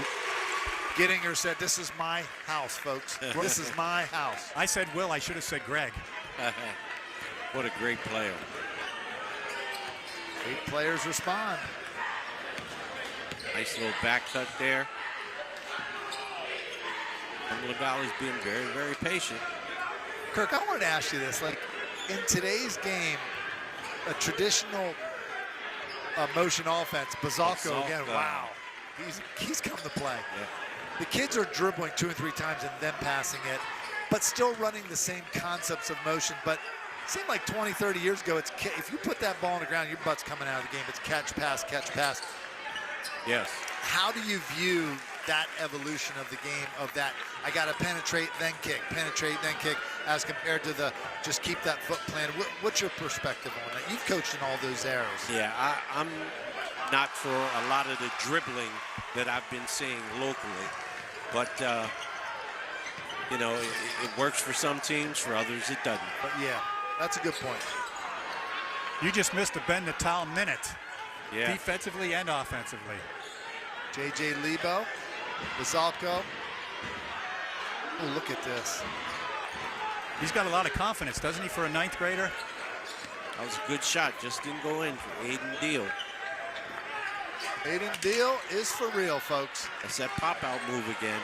Gettinger said, this is my house, folks. This is my house. I said Will, I should have said Greg. What a great player. 8 players respond. Nice little back cut there. Cumberland Valley's being very, very patient. Kirk, I wanted to ask you this. Like, in today's game, a traditional motion offense, Bazalko again, wow. He's come to play. Yeah. The kids are dribbling 2 and 3 times and then passing it, but still running the same concepts of motion. But it seemed like 20, 30 years ago, if you put that ball on the ground, your butt's coming out of the game. It's catch, pass, catch, pass. Yes. How do you view that evolution of the game, of that I got to penetrate, then kick, as compared to the just keep that foot planted? What's your perspective on that? You've coached in all those eras. Yeah, I'm not for a lot of the dribbling that I've been seeing locally. But, you know, it works for some teams, for others it doesn't. But yeah, that's a good point. You just missed a Ben Natal minute, yeah, defensively and offensively. J.J. Lebo, Bazalko. Oh, look at this. He's got a lot of confidence, doesn't he, for a 9th grader? That was a good shot, just didn't go in for Aiden Deal. Aiden Deal is for real, folks. That's that pop-out move again.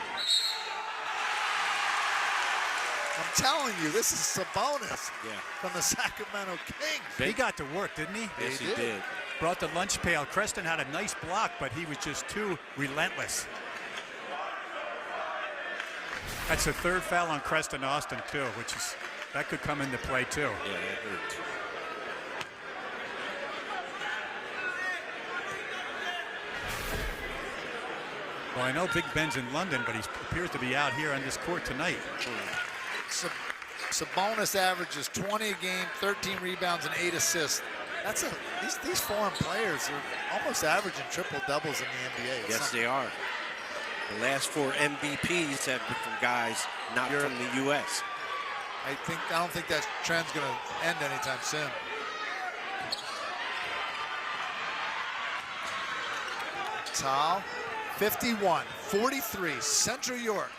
I'm telling you, this is Sabonis Yeah. from the Sacramento Kings. He got to work, didn't he? Yes, he did. Brought the lunch pail. Creston had a nice block, but he was just too relentless. That's the 3rd foul on Creston Austin, too, which is, that could come into play, too. Yeah, that hurt. Well, I know Big Ben's in London, but he appears to be out here on this court tonight. Sabonis averages 20 a game, 13 rebounds, and 8 assists. That's these foreign players are almost averaging triple doubles in the NBA. Yes, they are. The last 4 MVPs have been from guys not from the U.S. I don't think that trend's going to end anytime soon. Tal. 51-43, Central York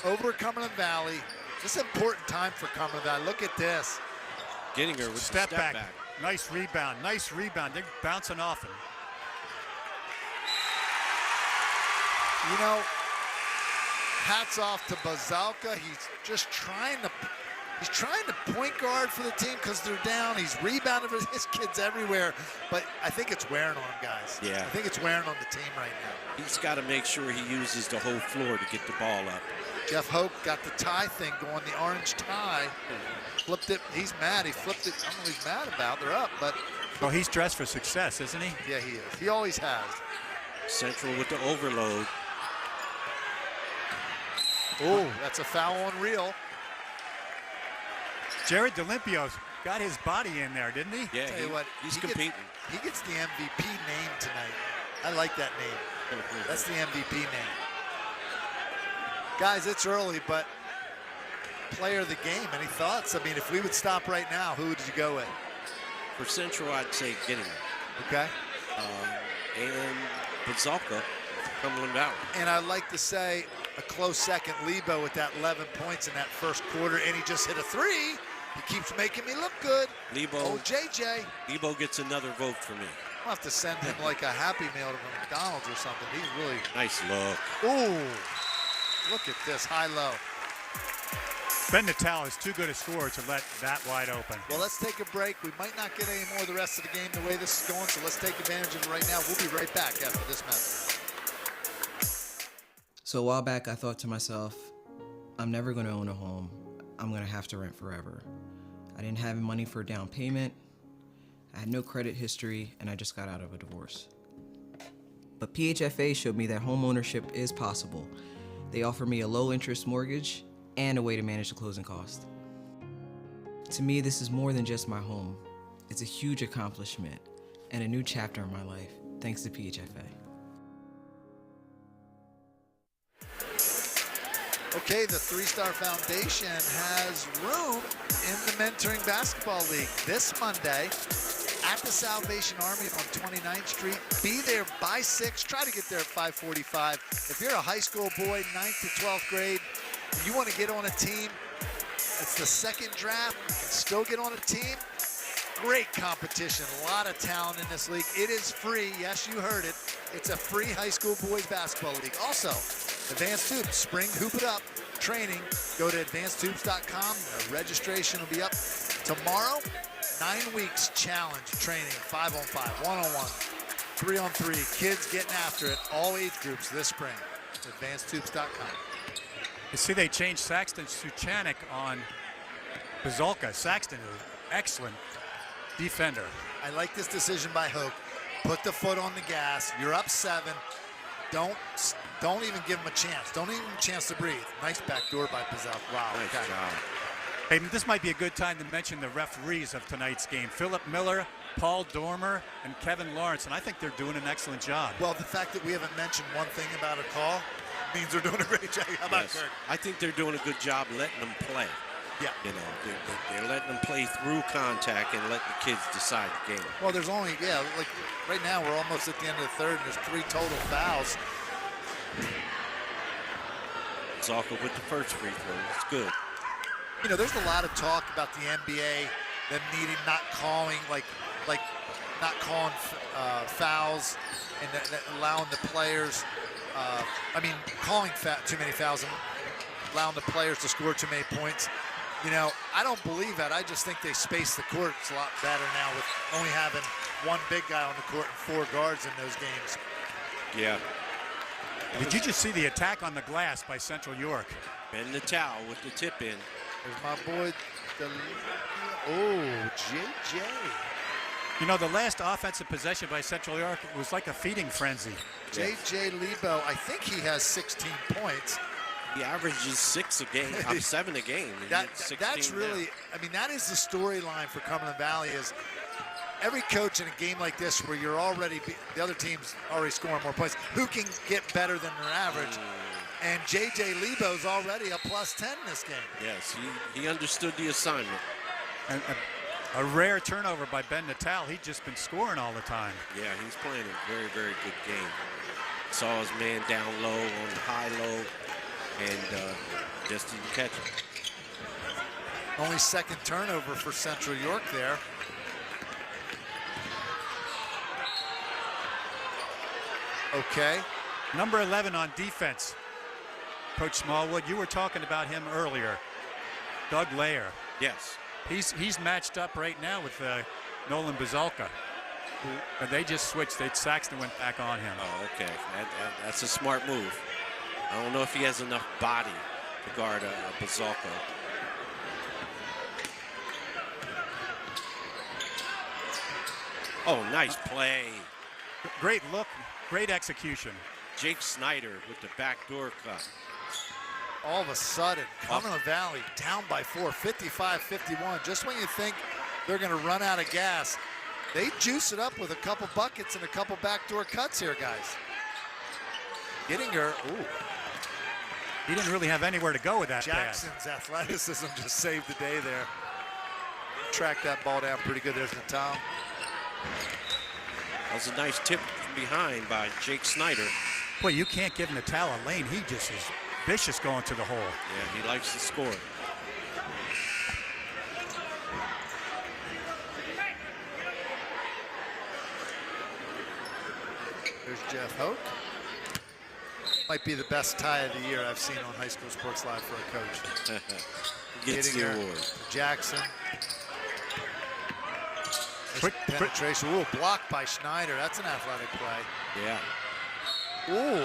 over Cumberland Valley. This is an important time for Cumberland Valley. Look at this. Getting her with step the back. Nice rebound. Nice rebound. They're bouncing off him. You know, hats off to Bazalka. He's just trying to point guard for the team because they're down. He's rebounding for his kids everywhere. But I think it's wearing on him, guys. Yeah. I think it's wearing on the team right now. He's got to make sure he uses the whole floor to get the ball up. Jeff Hoke got the tie thing going, the orange tie. Flipped it. He's mad. He flipped it. I don't know what he's mad about. They're up, but. Well, he's dressed for success, isn't he? Yeah, he is. He always has. Central with the overload. Oh, that's a foul on Real. Jared DeLimpio's got his body in there, didn't he? Yeah, Tell you what, he's competing. He gets the MVP name tonight. I like that name. That's the MVP name. Guys, it's early, but player of the game, any thoughts? I mean, if we would stop right now, who would you go with? For Central, I'd say Gidding. Okay. And Bazalka, Cumberland Valley. And I'd like to say a close second, Lebo with that 11 points in that first quarter, and he just hit a three. He keeps making me look good. Lebo. Oh, JJ. Lebo gets another vote for me. I'll have to send him like a Happy Meal to McDonald's or something. He's really. Nice look. Ooh. Look at this, high-low. Ben Natal is too good a scorer to let that wide open. Well, let's take a break. We might not get any more of the rest of the game the way this is going, so let's take advantage of it right now. We'll be right back after this message. So a while back, I thought to myself, I'm never going to own a home. I'm going to have to rent forever. I didn't have money for a down payment. I had no credit history, and I just got out of a divorce. But PHFA showed me that home ownership is possible. They offer me a low-interest mortgage and a way to manage the closing cost. To me, this is more than just my home. It's a huge accomplishment and a new chapter in my life, thanks to PHFA. Okay, the Three-Star Foundation has room in the Mentoring Basketball League this Monday at the Salvation Army on 29th Street. Be there by 6. Try to get there at 5:45. If you're a high school boy, 9th to 12th grade, and you want to get on a team, it's the second draft. You can still get on a team. Great competition. A lot of talent in this league. It is free. Yes, you heard it. It's a free high school boys basketball league. Also, Advanced Hoops, spring Hoop It Up training. Go to advancedhoops.com. The registration will be up tomorrow. 9 weeks challenge training, 5-on-5, 1-on-1, 3-on-3. Kids getting after it, all age groups this spring. Advancedhoops.com. You see, they changed Saxton Suchanek on Bazalka. Saxton is an excellent defender. I like this decision by Hoke. Put the foot on the gas. You're up 7. Don't even give him a chance. Don't even give him a chance to breathe. Nice backdoor by Bazalka. Wow. Nice okay. job. Hey, this might be a good time to mention the referees of tonight's game. Philip Miller, Paul Dormer, and Kevin Lawrence, and I think they're doing an excellent job. Well, the fact that we haven't mentioned one thing about a call means they're doing a great job. How about Kirk? I think they're doing a good job letting them play. Yeah. You know, they're letting them play through contact and let the kids decide the game. Well, there's only, like right now we're almost at the end of the third, and there's 3 total fouls. Bazalka with the first free throw. It's good. You know, there's a lot of talk about the NBA, them needing not calling, like not calling fouls and that allowing the players, calling too many fouls and allowing the players to score too many points. You know, I don't believe that. I just think they space the courts a lot better now with only having one big guy on the court and 4 guards in those games. Yeah. Did you just see the attack on the glass by Central York? Ben Natal with the tip in. There's my boy, JJ. You know, the last offensive possession by Central York was like a feeding frenzy. JJ Lebo, I think he has 16 points. He averages 6 a game, 7 a game. That's really, that is the storyline for Cumberland Valley is every coach in a game like this where you're already, the other team's already scoring more points, who can get better than their average? And JJ Lebo's already a +10 in this game. Yes, he understood the assignment. And A rare turnover by Ben Natal. He's just been scoring all the time. Yeah, he's playing a very, very good game. Saw his man down low on the high-low and just didn't catch him. Only second turnover for Central York there. Okay. Number 11 on defense. Coach Smallwood, you were talking about him earlier. Doug Layer. Yes. He's matched up right now with Nolan Bazalka. And they just switched. Saxton went back on him. Oh, okay. That's a smart move. I don't know if he has enough body to guard Bazalka. Oh, nice play. Great look, great execution. Jake Snyder with the backdoor cut. All of a sudden, Cumberland Valley down by 4, 55-51. Just when you think they're going to run out of gas, they juice it up with a couple buckets and a couple backdoor cuts here, guys. Gettinger, ooh. He didn't really have anywhere to go with that Jackson's pass. athleticism just saved the day there. Tracked that ball down pretty good. There's Natal. That was a nice tip from behind by Jake Snyder. Boy, you can't give Natal a lane. He just is vicious going to the hole. Yeah, he likes to score. There's Jeff Hoke. Might be the best tie of the year I've seen on High School Sports Live for a coach. Gets the award. Jackson. Quick penetration. Ooh, blocked by Schneider. That's an athletic play. Yeah. Ooh.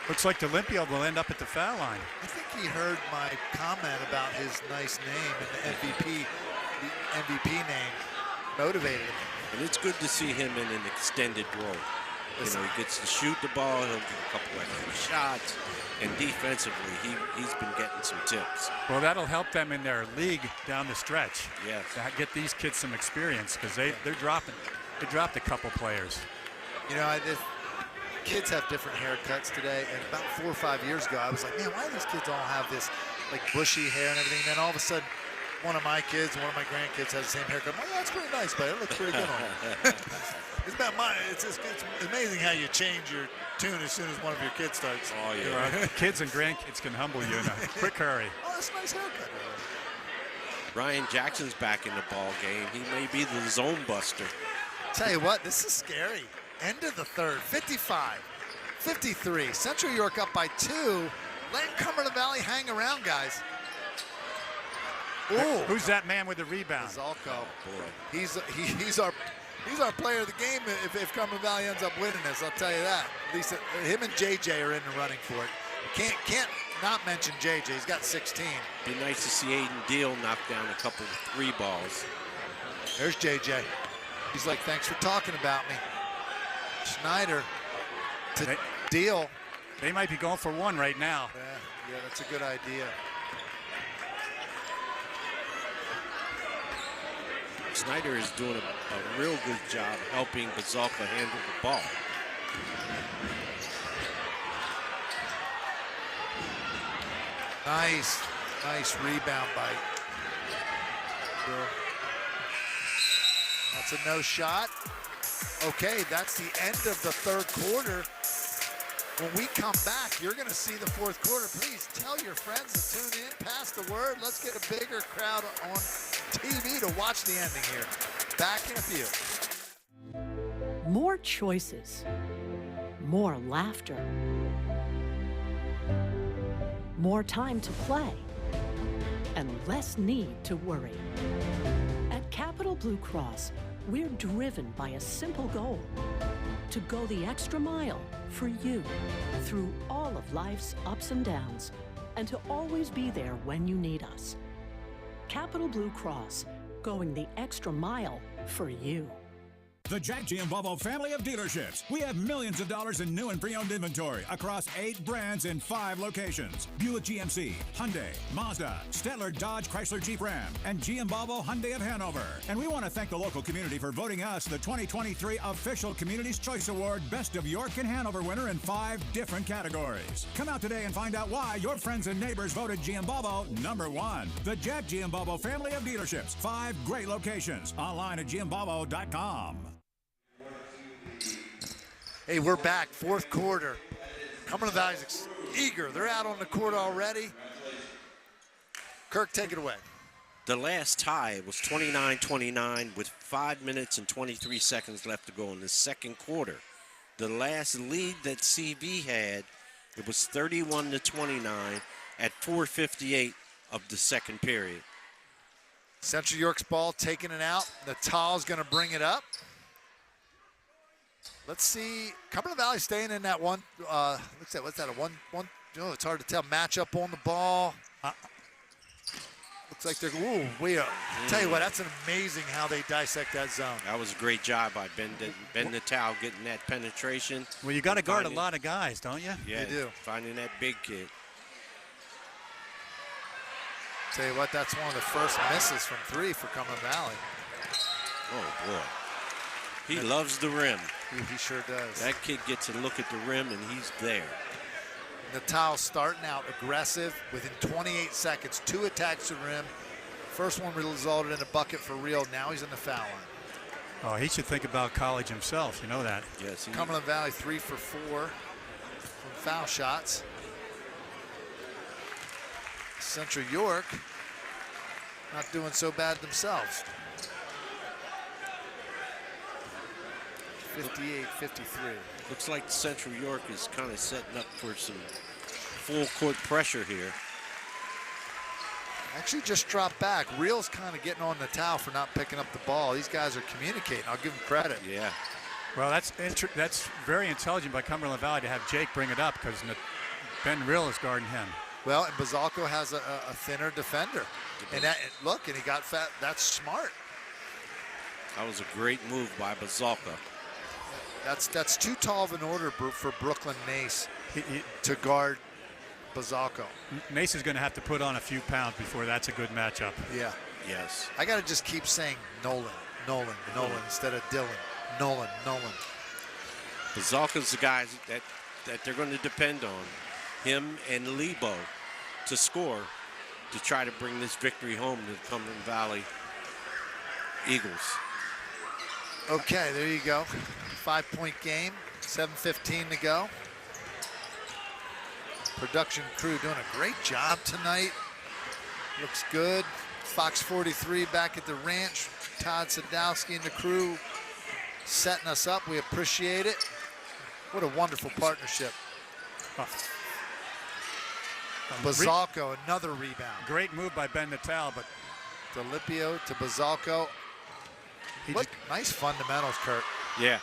Looks like D'Olimpio will end up at the foul line. I think he heard my comment about his nice name and the MVP name motivated him. And it's good to see him in an extended role. You know, he gets to shoot the ball, he'll get a couple extra shots, and defensively, he's been getting some tips. Well, that'll help them in their league down the stretch. Yes. To get these kids some experience, because they dropped a couple players. You know, kids have different haircuts today, and about 4 or 5 years ago, I was like, man, why do these kids all have this like bushy hair and everything? And then all of a sudden, one of my kids and one of my grandkids has the same haircut. I'm like, that's pretty nice, but it looks pretty good on you. It's amazing how you change your tune as soon as one of your kids starts. Oh, yeah. Kids and grandkids can humble you in a quick hurry. Oh, that's a nice haircut. Ryan Jackson's back in the ball game. He may be the zone buster. Tell you what, this is scary. End of the third, 55-53. Central York up by 2. Letting Cumberland Valley hang around, guys. Ooh. Who's that man with the rebound? Zalko. Boy. He's our player of the game if Cumberland Valley ends up winning this, I'll tell you that. At least him and JJ are in the running for it. Can't not mention JJ. He's got 16. Be nice to see Aiden Deal knock down a couple of 3 balls. There's JJ. He's like, thanks for talking about me. Schneider to Deal. They might be going for 1 right now. Yeah, that's a good idea. Snyder is doing a real good job helping Bazalka handle the ball. Nice rebound by Bill. That's a no shot. Okay, that's the end of the third quarter. When we come back, you're going to see the fourth quarter. Please tell your friends to tune in, pass the word. Let's get a bigger crowd on TV to watch the ending here. Back in a few. More choices, more laughter, more time to play, and less need to worry. At Capital Blue Cross, we're driven by a simple goal: to go the extra mile for you through all of life's ups and downs, and to always be there when you need us. Capital Blue Cross, going the extra mile for you. The Jack Giambalvo family of dealerships. We have millions of dollars in new and pre-owned inventory across 8 brands in 5 locations. Buick GMC, Hyundai, Mazda, Stettler Dodge Chrysler Jeep Ram, and Giambalvo Hyundai of Hanover. And we want to thank the local community for voting us the 2023 Official Community's Choice Award Best of York and Hanover winner in 5 different categories. Come out today and find out why your friends and neighbors voted Giambalvo #1. The Jack Giambalvo family of dealerships. 5 great locations. Online at giambalvo.com. Hey, we're back, 4th quarter. Cumberland Valley's eager. They're out on the court already. Kirk, take it away. The last tie was 29-29 with 5 minutes and 23 seconds left to go in the second quarter. The last lead that CV had, it was 31-29 at 4:58 of the second period. Central York's ball taking it out. Natal's going to bring it up. Let's see. Cumberland Valley staying in that one. What's that? A one? Oh, it's hard to tell. Matchup on the ball. Looks like they're. Ooh, tell you what, that's amazing how they dissect that zone. That was a great job by Ben Natal getting that penetration. Well, you got to guard a lot of guys, don't you? Yeah, you do. Finding that big kid. Tell you what, that's one of the first misses from 3 for Cumberland Valley. Oh boy, he loves the rim. He sure does. That kid gets a look at the rim and he's there. Natal starting out aggressive within 28 seconds. 2 attacks to the rim. First one resulted in a bucket for Real. Now he's in the foul line. Oh, he should think about college himself. You know that. Yes. Cumberland Valley 3 for 4 from foul shots. Central York not doing so bad themselves. 58-53. Looks like Central York is kind of setting up for some full court pressure here. Actually just dropped back. Real's kind of getting on the towel for not picking up the ball. These guys are communicating. I'll give them credit. Yeah. Well, that's very intelligent by Cumberland Valley to have Jake bring it up because Ben Real is guarding him. Well, and Bazalko has a thinner defender. And he got fat. That's smart. That was a great move by Bazalka. That's too tall of an order for Brooklyn Nace to guard Bazalko. Nace is going to have to put on a few pounds before that's a good matchup. Yeah. Yes. I got to just keep saying Nolan instead of Dylan. Nolan. Bazalka's the guys that they're going to depend on. Him and Lebo to score to try to bring this victory home to the Cumberland Valley Eagles. Okay, there you go. 5-point game, 7:15 to go. Production crew doing a great job tonight. Looks good. Fox 43 back at the ranch. Todd Sadowski and the crew setting us up. We appreciate it. What a wonderful partnership. Bazalko, another rebound. Great move by Ben Natal, but DeLipio to Bazalko. Nice fundamentals, Kurt. Yeah.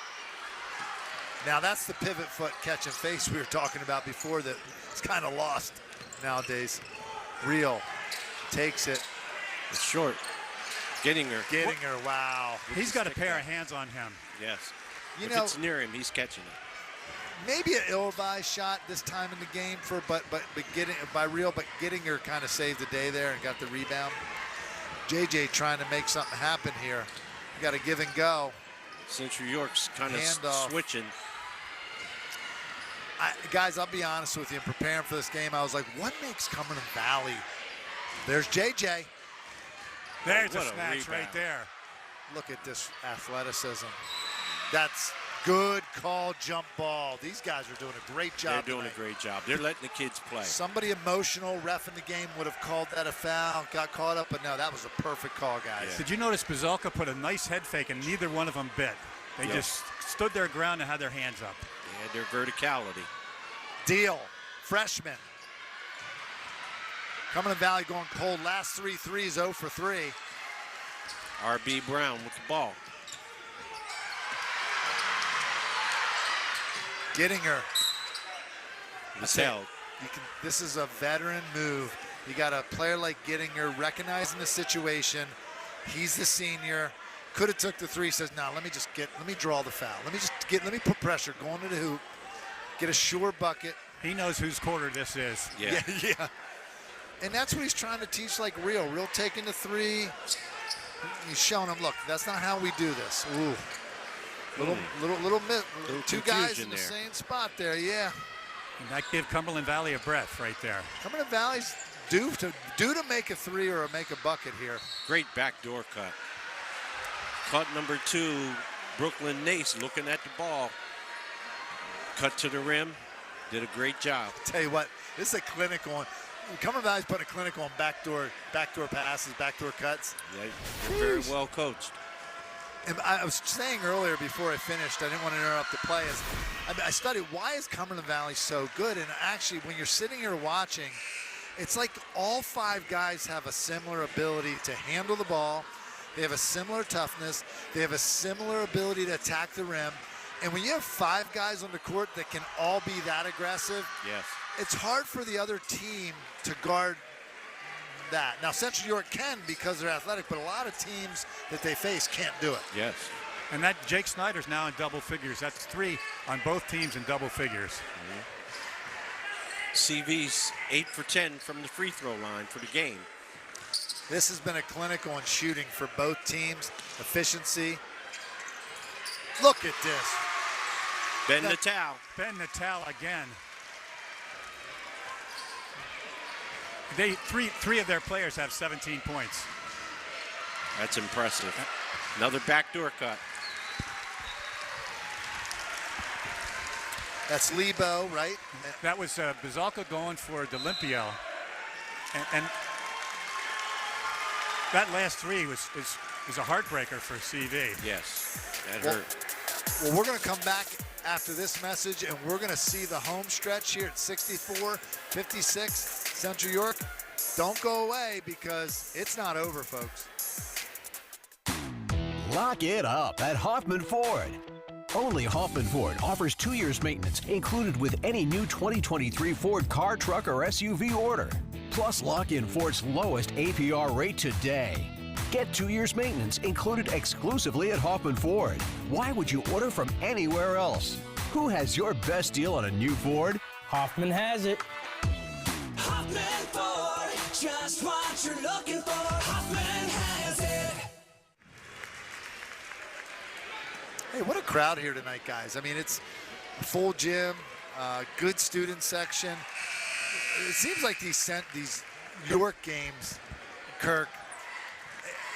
Now that's the pivot foot catch and face we were talking about before that it's kind of lost nowadays. Real takes it. It's short. Gettinger, wow. He's got a pair of hands on him. Yes. If it's near him, he's catching it. Maybe an ill-advised shot this time in the game but Gettinger kind of saved the day there and got the rebound. JJ trying to make something happen here. You got to give and go. Central York's kind of switching. Guys, I'll be honest with you. In preparing for this game, I was like, what makes Cumberland Valley? There's JJ. There's a snatch right there. Look at this athleticism. That's good call jump ball. These guys are doing a great job. They're doing a great job. They're letting the kids play. Somebody emotional, ref in the game, would have called that a foul, got caught up, but no, that was a perfect call, guys. Yeah. Did you notice Bazalka put a nice head fake and neither one of them bit? They just stood their ground and had their hands up. They had their verticality. Deal, freshman. Cumberland Valley going cold. Last 3 threes, 0 for 3. R.B. Brown with the ball. Gettinger. Held. This is a veteran move. You got a player like Gettinger recognizing the situation. He's the senior. Could have took the three. Says, no, let me draw the foul. Let me put pressure, going to the hoop, get a sure bucket. He knows whose quarter this is. Yeah. Yeah. And that's what he's trying to teach, like Real taking the three. He's showing him, look, that's not how we do this. Ooh. Little two guys in the same spot there, yeah. And that gave Cumberland Valley a breath right there. Cumberland Valley's due to make a three or make a bucket here. Great backdoor cut. Cut number 2, Brooklyn Nace looking at the ball. Cut to the rim. Did a great job. Tell you what, this is a clinic on. Cumberland Valley's putting a clinic on backdoor passes, backdoor cuts. Yeah, they're very well coached. And I was saying earlier before I finished, I didn't want to interrupt the play. I studied why is Cumberland Valley so good, and actually when you're sitting here watching, it's like all 5 guys have a similar ability to handle the ball. They have a similar toughness. They have a similar ability to attack the rim. And when you have 5 guys on the court that can all be that aggressive, yes, it's hard for the other team to guard that. Now, Central York can because they're athletic, but a lot of teams that they face can't do it. Yes. And that Jake Snyder's now in double figures. That's 3 on both teams in double figures. CV's 8 for 10 from the free throw line for the game. This has been a clinic on shooting for both teams, efficiency. Look at this. Ben Natal. Ben Natal again. Three of their players have 17 points. That's impressive. Another backdoor cut. That's Lebo, right? That was Bizalka going for D'Olimpio. And that last three was a heartbreaker for CV. Yes, that hurt. Well, we're going to come back after this message, and we're going to see the home stretch here at 64-56 Central York. Don't go away because it's not over, folks. Lock it up at Hoffman Ford. Only Hoffman Ford offers 2 years maintenance included with any new 2023 Ford car, truck, or SUV order. Plus, lock in Ford's lowest APR rate today. Get 2 years maintenance included exclusively at Hoffman Ford. Why would you order from anywhere else? Who has your best deal on a new Ford? Hoffman has it. Hoffman Ford, just what you're looking for. Hoffman has it. Hey, what a crowd here tonight, guys. I mean, it's a full gym, good student section. It seems like these York games, Kirk,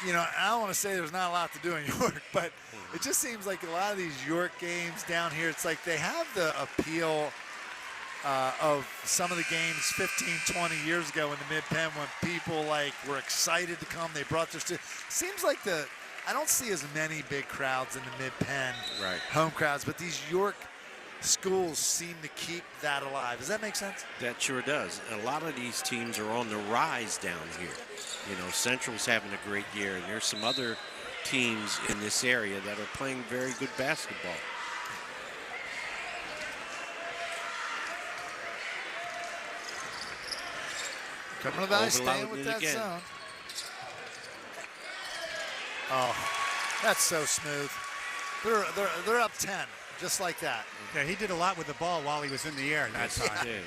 you know, I don't want to say there's not a lot to do in York, but it just seems like a lot of these York games down here, it's like they have the appeal of some of the games 15, 20 years ago in the Mid-Penn when people like were excited to come. They brought their students. Seems like I don't see as many big crowds in the Mid-Penn home crowds, but these York schools seem to keep that alive. Does that make sense? That sure does. And a lot of these teams are on the rise down here. You know, Central's having a great year, and there's some other teams in this area that are playing very good basketball. Cumberland Valley staying with that zone. Oh, that's so smooth. They're up 10, just like that. Yeah, he did a lot with the ball while he was in the air that time. Yeah.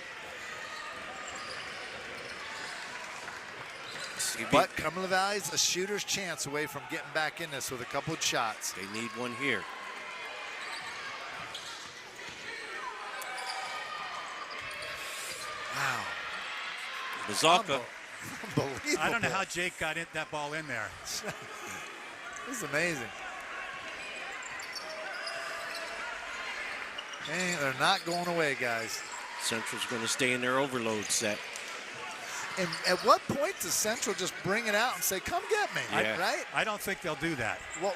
But Cumberland Valley's a shooter's chance away from getting back in this with a couple of shots. They need one here. Wow. Bizalka. Unbelievable. I don't know how Jake got that ball in there. This is amazing. Hey, they're not going away, guys. Central's going to stay in their overload set. And at what point does Central just bring it out and say, come get me, right? I don't think they'll do that. Well,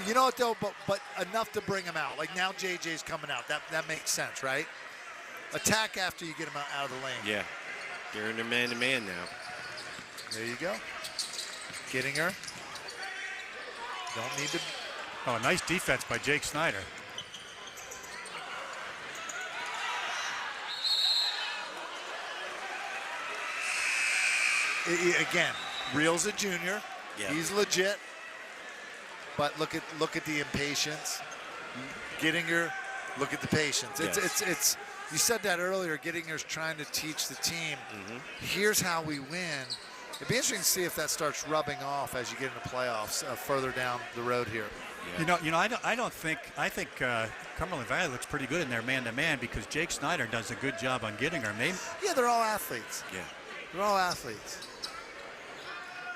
you know what, though, but enough to bring them out. Like now JJ's coming out. That makes sense, right? Attack after you get them out of the lane. Yeah, they're in their man-to-man now. There you go. Getting her. Don't need to. Oh, nice defense by Jake Snyder. Again, Real's a junior. Yeah. He's legit. But look at the impatience. Gettinger, look at the patience. It's you said that earlier. Gettinger's trying to teach the team. Here's how we win. It'd be interesting to see if that starts rubbing off as you get into playoffs further down the road here. Yeah. I think Cumberland Valley looks pretty good in their man-to-man because Jake Snyder does a good job on Gettinger. Yeah, they're all athletes. Yeah. They're all athletes.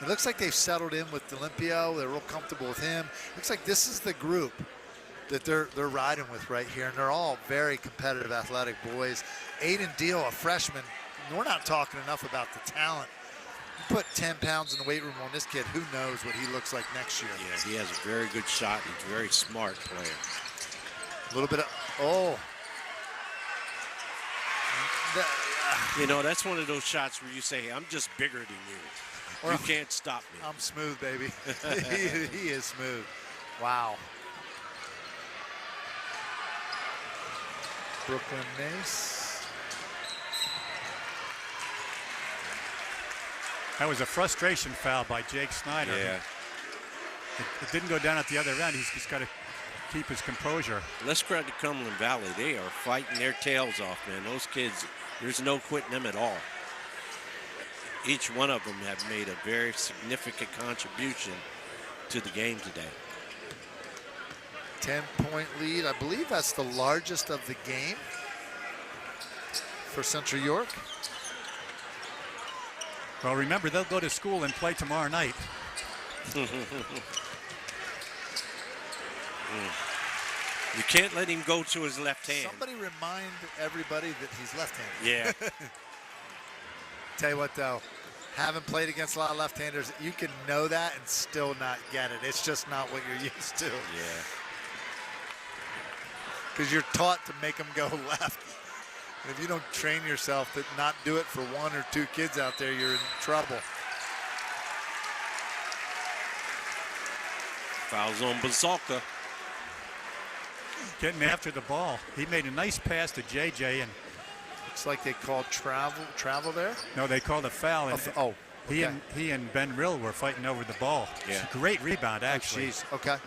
It looks like they've settled in with Olympio. They're real comfortable with him. Looks like this is the group that they're riding with right here, and they're all very competitive, athletic boys. Aiden Deal, a freshman. We're not talking enough about the talent. You put 10 pounds in the weight room on this kid, who knows what he looks like next year. Yeah, he has a very good shot. He's a very smart player. A little bit of, You know, that's one of those shots where you say, I'm just bigger than you. You can't stop me. I'm smooth, baby. he is smooth. Wow. Brooklyn Mace. That was a frustration foul by Jake Snyder. Yeah. It didn't go down at the other end. He's just got to keep his composure. Let's credit to Cumberland Valley. They are fighting their tails off, man. Those kids, there's no quitting them at all. Each one of them have made a very significant contribution to the game today. 10-point lead. I believe that's the largest of the game for Central York. Well, remember, they'll go to school and play tomorrow night. You can't let him go to his left hand. Somebody remind everybody that he's left-handed. Yeah. Tell you what, though, having played against a lot of left-handers, you can know that and still not get it. It's just not what you're used to. Yeah. Because you're taught to make them go left. And if you don't train yourself to not do it for one or two kids out there, you're in trouble. Fouls on Bazalka. Getting after the ball. He made a nice pass to JJ, and looks like they called travel there. No, they called a foul. And okay. He and Ben Rill were fighting over the ball. Yeah. Great rebound, actually. Okay.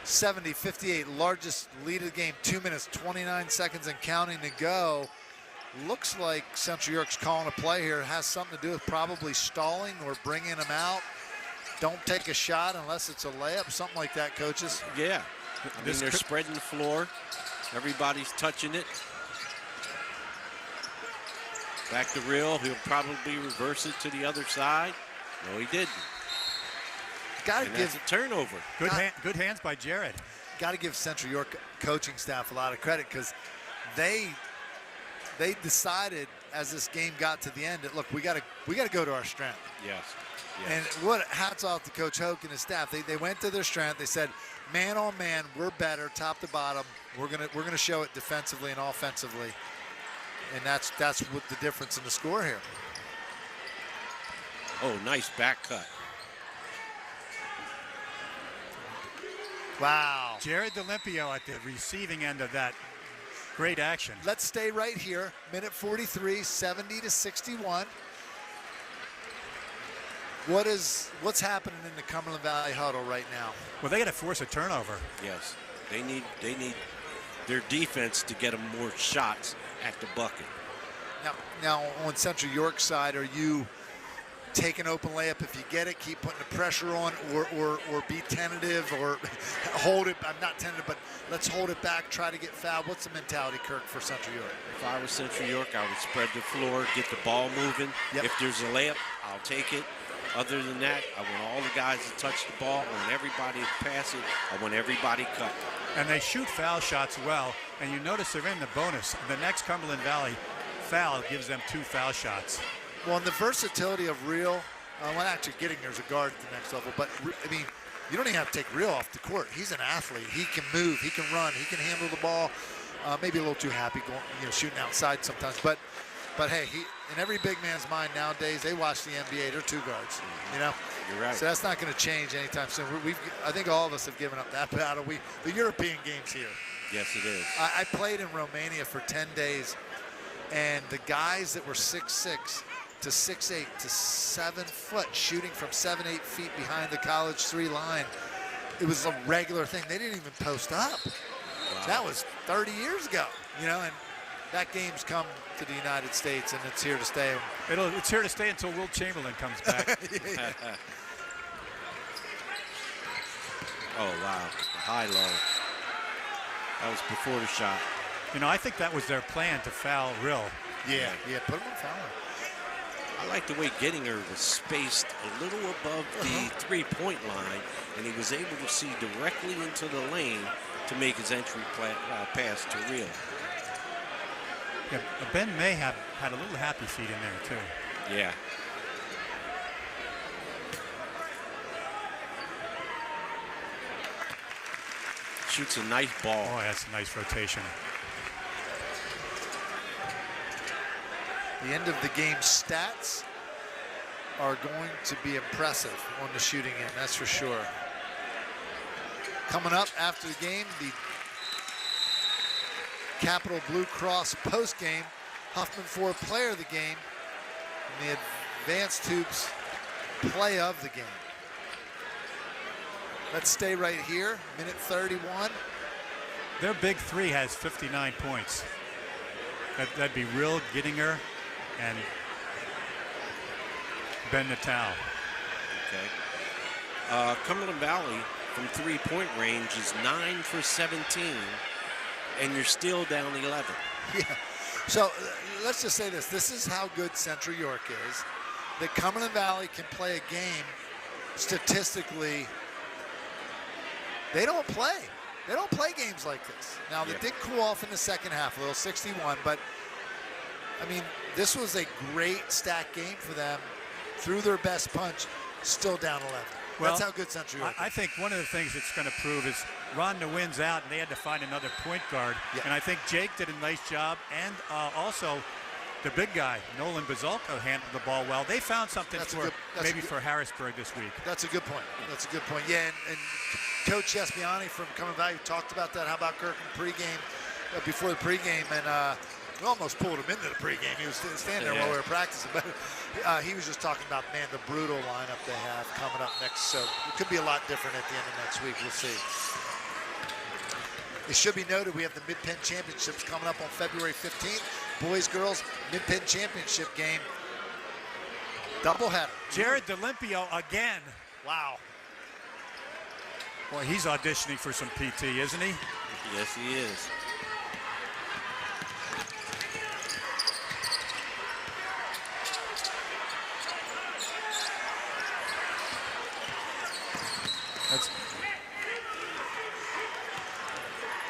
70-58, largest lead of the game. 2 minutes, 29 seconds and counting to go. Looks like Central York's calling a play here. It has something to do with probably stalling or bringing him out. Don't take a shot unless it's a layup, something like that, coaches. Yeah. I mean, they're spreading the floor. Everybody's touching it. Back to Rill. He'll probably reverse it to the other side. No, he didn't. Got to give a turnover. Good hands by Jared. Got to give Central York coaching staff a lot of credit because they decided as this game got to the end that look, we got to go to our strength. Yes. And what hats off to Coach Hoke and his staff. They went to their strength. They said, man on man, we're better, top to bottom. We're gonna show it defensively and offensively, and that's what the difference in the score here. Oh, nice back cut. Wow. Jared Olympio at the receiving end of that. Great action. Let's stay right here. Minute 43, 70-61. What's happening in the Cumberland Valley huddle right now? Well, they got to force a turnover. Yes. They need their defense to get them more shots at the bucket. Now on Central York's side, are you take an open layup if you get it, keep putting the pressure on, or be tentative, or hold it? I'm not tentative, but let's hold it back, try to get fouled. What's the mentality, Kirk, for Central York? If I was Central York, I would spread the floor, get the ball moving. Yep. If there's a layup, I'll take it. Other than that, I want all the guys to touch the ball. I want everybody to pass it. I want everybody cut. And they shoot foul shots well, and you notice they're in the bonus. The next Cumberland Valley foul gives them 2 foul shots. Well, and the versatility of Real, well, actually getting there's a guard at the next level, but I mean, you don't even have to take Real off the court. He's an athlete. He can move. He can run. He can handle the ball. Maybe a little too happy going, shooting outside sometimes, but hey, in every big man's mind nowadays, they watch the NBA. They're 2 guards. You're right. So that's not going to change anytime soon. I think all of us have given up that battle. The European game's here. Yes, it is. I played in Romania for 10 days, and the guys that were 6'6" to 6'8" to 7 foot, shooting from 7-8 feet behind the college 3 line, it was a regular thing. They didn't even post up. Wow. That was 30 years ago, you know, and that game's come to the United States, and it's here to stay. It's here to stay until Wilt Chamberlain comes back. Oh, wow. High-low. That was before the shot. You know, I think that was their plan to foul Rill. Yeah, put him on foul. I like the way Gettinger was spaced a little above the three-point line, and he was able to see directly into the lane to make his entry pass to Rill. Yeah, Ben may have had a little happy feet in there, too. Yeah. Shoots a nice ball. Oh, that's a nice rotation. The end of the game stats are going to be impressive on the shooting end, that's for sure. Coming up after the game, the Capital Blue Cross post-game Huffman Ford player of the game and the Advanced Hoops play of the game. Let's stay right here, minute 31. Their big three has 59 points. That'd be Rill, Gettinger, and Ben Natal. Okay. Cumberland Valley from three-point range is 9 for 17, and you're still down 11. Yeah. So let's just say this. This is how good Central York is. That Cumberland Valley can play a game statistically. They don't play. They don't play games like this. Now, they did cool off in the second half, a little 61, but, I mean, this was a great stack game for them. Threw their best punch, still down 11. Well, that's how good Central York is. I think one of the things it's going to prove is Ron Nguyen's out, and they had to find another point guard. Yeah. And I think Jake did a nice job, and also the big guy, Nolan Bazalko, handled the ball well. They found something for Harrisburg this week. That's a good point. That's a good point. Yeah, and Coach Espiani from Cumberland Valley talked about that. How about Kirk in pregame, before the pregame, and we almost pulled him into the pregame. He was standing there while we were practicing, but he was just talking about, man, the brutal lineup they have coming up next. So it could be a lot different at the end of next week. We'll see. It should be noted we have the Mid-Penn Championships coming up on February 15th. Boys, girls, Mid-Penn Championship game. Doubleheader. Jared DeLimpio again. Wow. Boy, he's auditioning for some PT, isn't he? Yes, he is.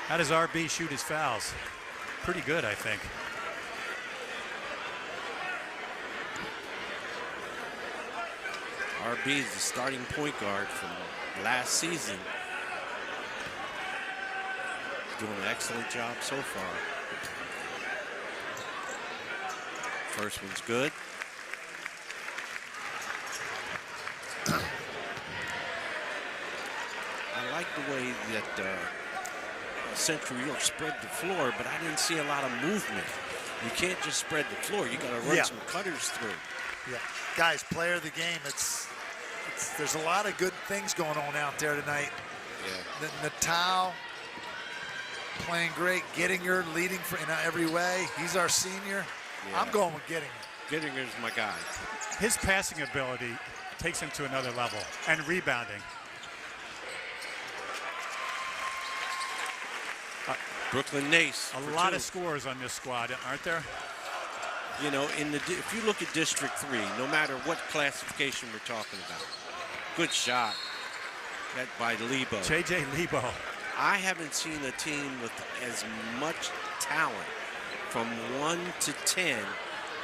How does RB shoot his fouls? Pretty good, I think. RB is the starting point guard from last season. Doing an excellent job so far. First one's good. I like the way that Central York spread the floor, but I didn't see a lot of movement. You can't just spread the floor. You got to run some cutters through. Yeah, guys, player of the game. There's a lot of good things going on out there tonight. Yeah. The Natal playing great. Gettinger leading in every way. He's our senior. Yeah. I'm going with Gettinger. Gettinger's my guy. His passing ability takes him to another level, and rebounding. Brooklyn Nace. A lot of scores on this squad, aren't there? You know, if you look at District 3, no matter what classification we're talking about, good shot by Lebo. J.J. Lebo. I haven't seen a team with as much talent from 1 to 10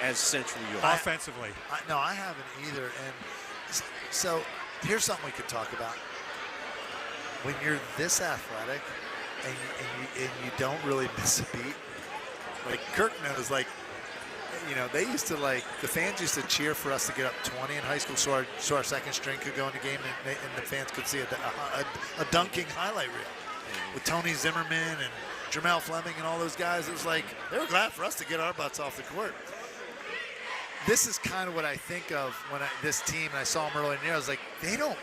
as Central York. Offensively. No, I haven't either. And so here's something we could talk about. When you're this athletic and you don't really miss a beat, like Kirk knows, like, you know, they used to, like, the fans used to cheer for us to get up 20 in high school so our second string could go in the game and the fans could see a dunking highlight reel with Tony Zimmerman and Jermel Fleming and all those guys. It was like they were glad for us to get our butts off the court. This is kind of what I think of when this team, and I saw them earlier in the year, I was like, they don't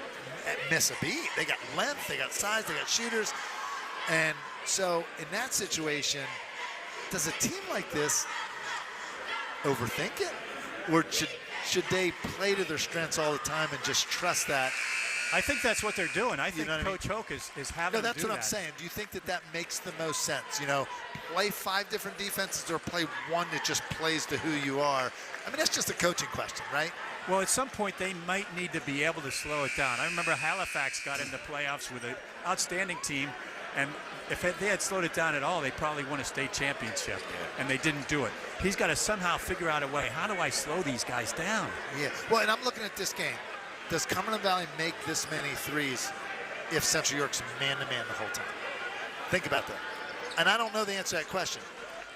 miss a beat. They got length, they got size, they got shooters. And so in that situation, does a team like this overthink it? Or should they play to their strengths all the time and just trust that? I think that's what they're doing. I think what Coach Hoke is having No, that's to do what I'm that. saying. Do you think that makes the most sense? Play 5 different defenses or play one that just plays to who you are? I mean, that's just a coaching question, right? Well, at some point, they might need to be able to slow it down. I remember Halifax got into playoffs with an outstanding team, and if they had slowed it down at all, they probably won a state championship, and they didn't do it. He's got to somehow figure out a way. How do I slow these guys down? Yeah. Well, and I'm looking at this game. Does Cumberland Valley make this many threes if Central York's man-to-man the whole time? Think about that. And I don't know the answer to that question,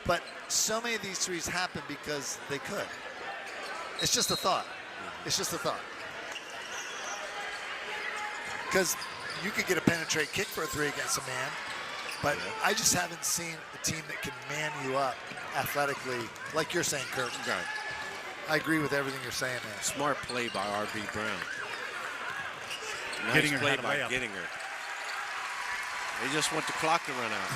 but so many of these threes happen because they could. It's just a thought. It's just a thought. Because you could get a penetrate kick for a 3 against a man, but I just haven't seen a team that can man you up athletically, like you're saying, Kirk. Right. I agree with everything you're saying, man. Smart play by R.B. Brown. Nice Gettinger play had a by layup. Gettinger. They just want the clock to run out.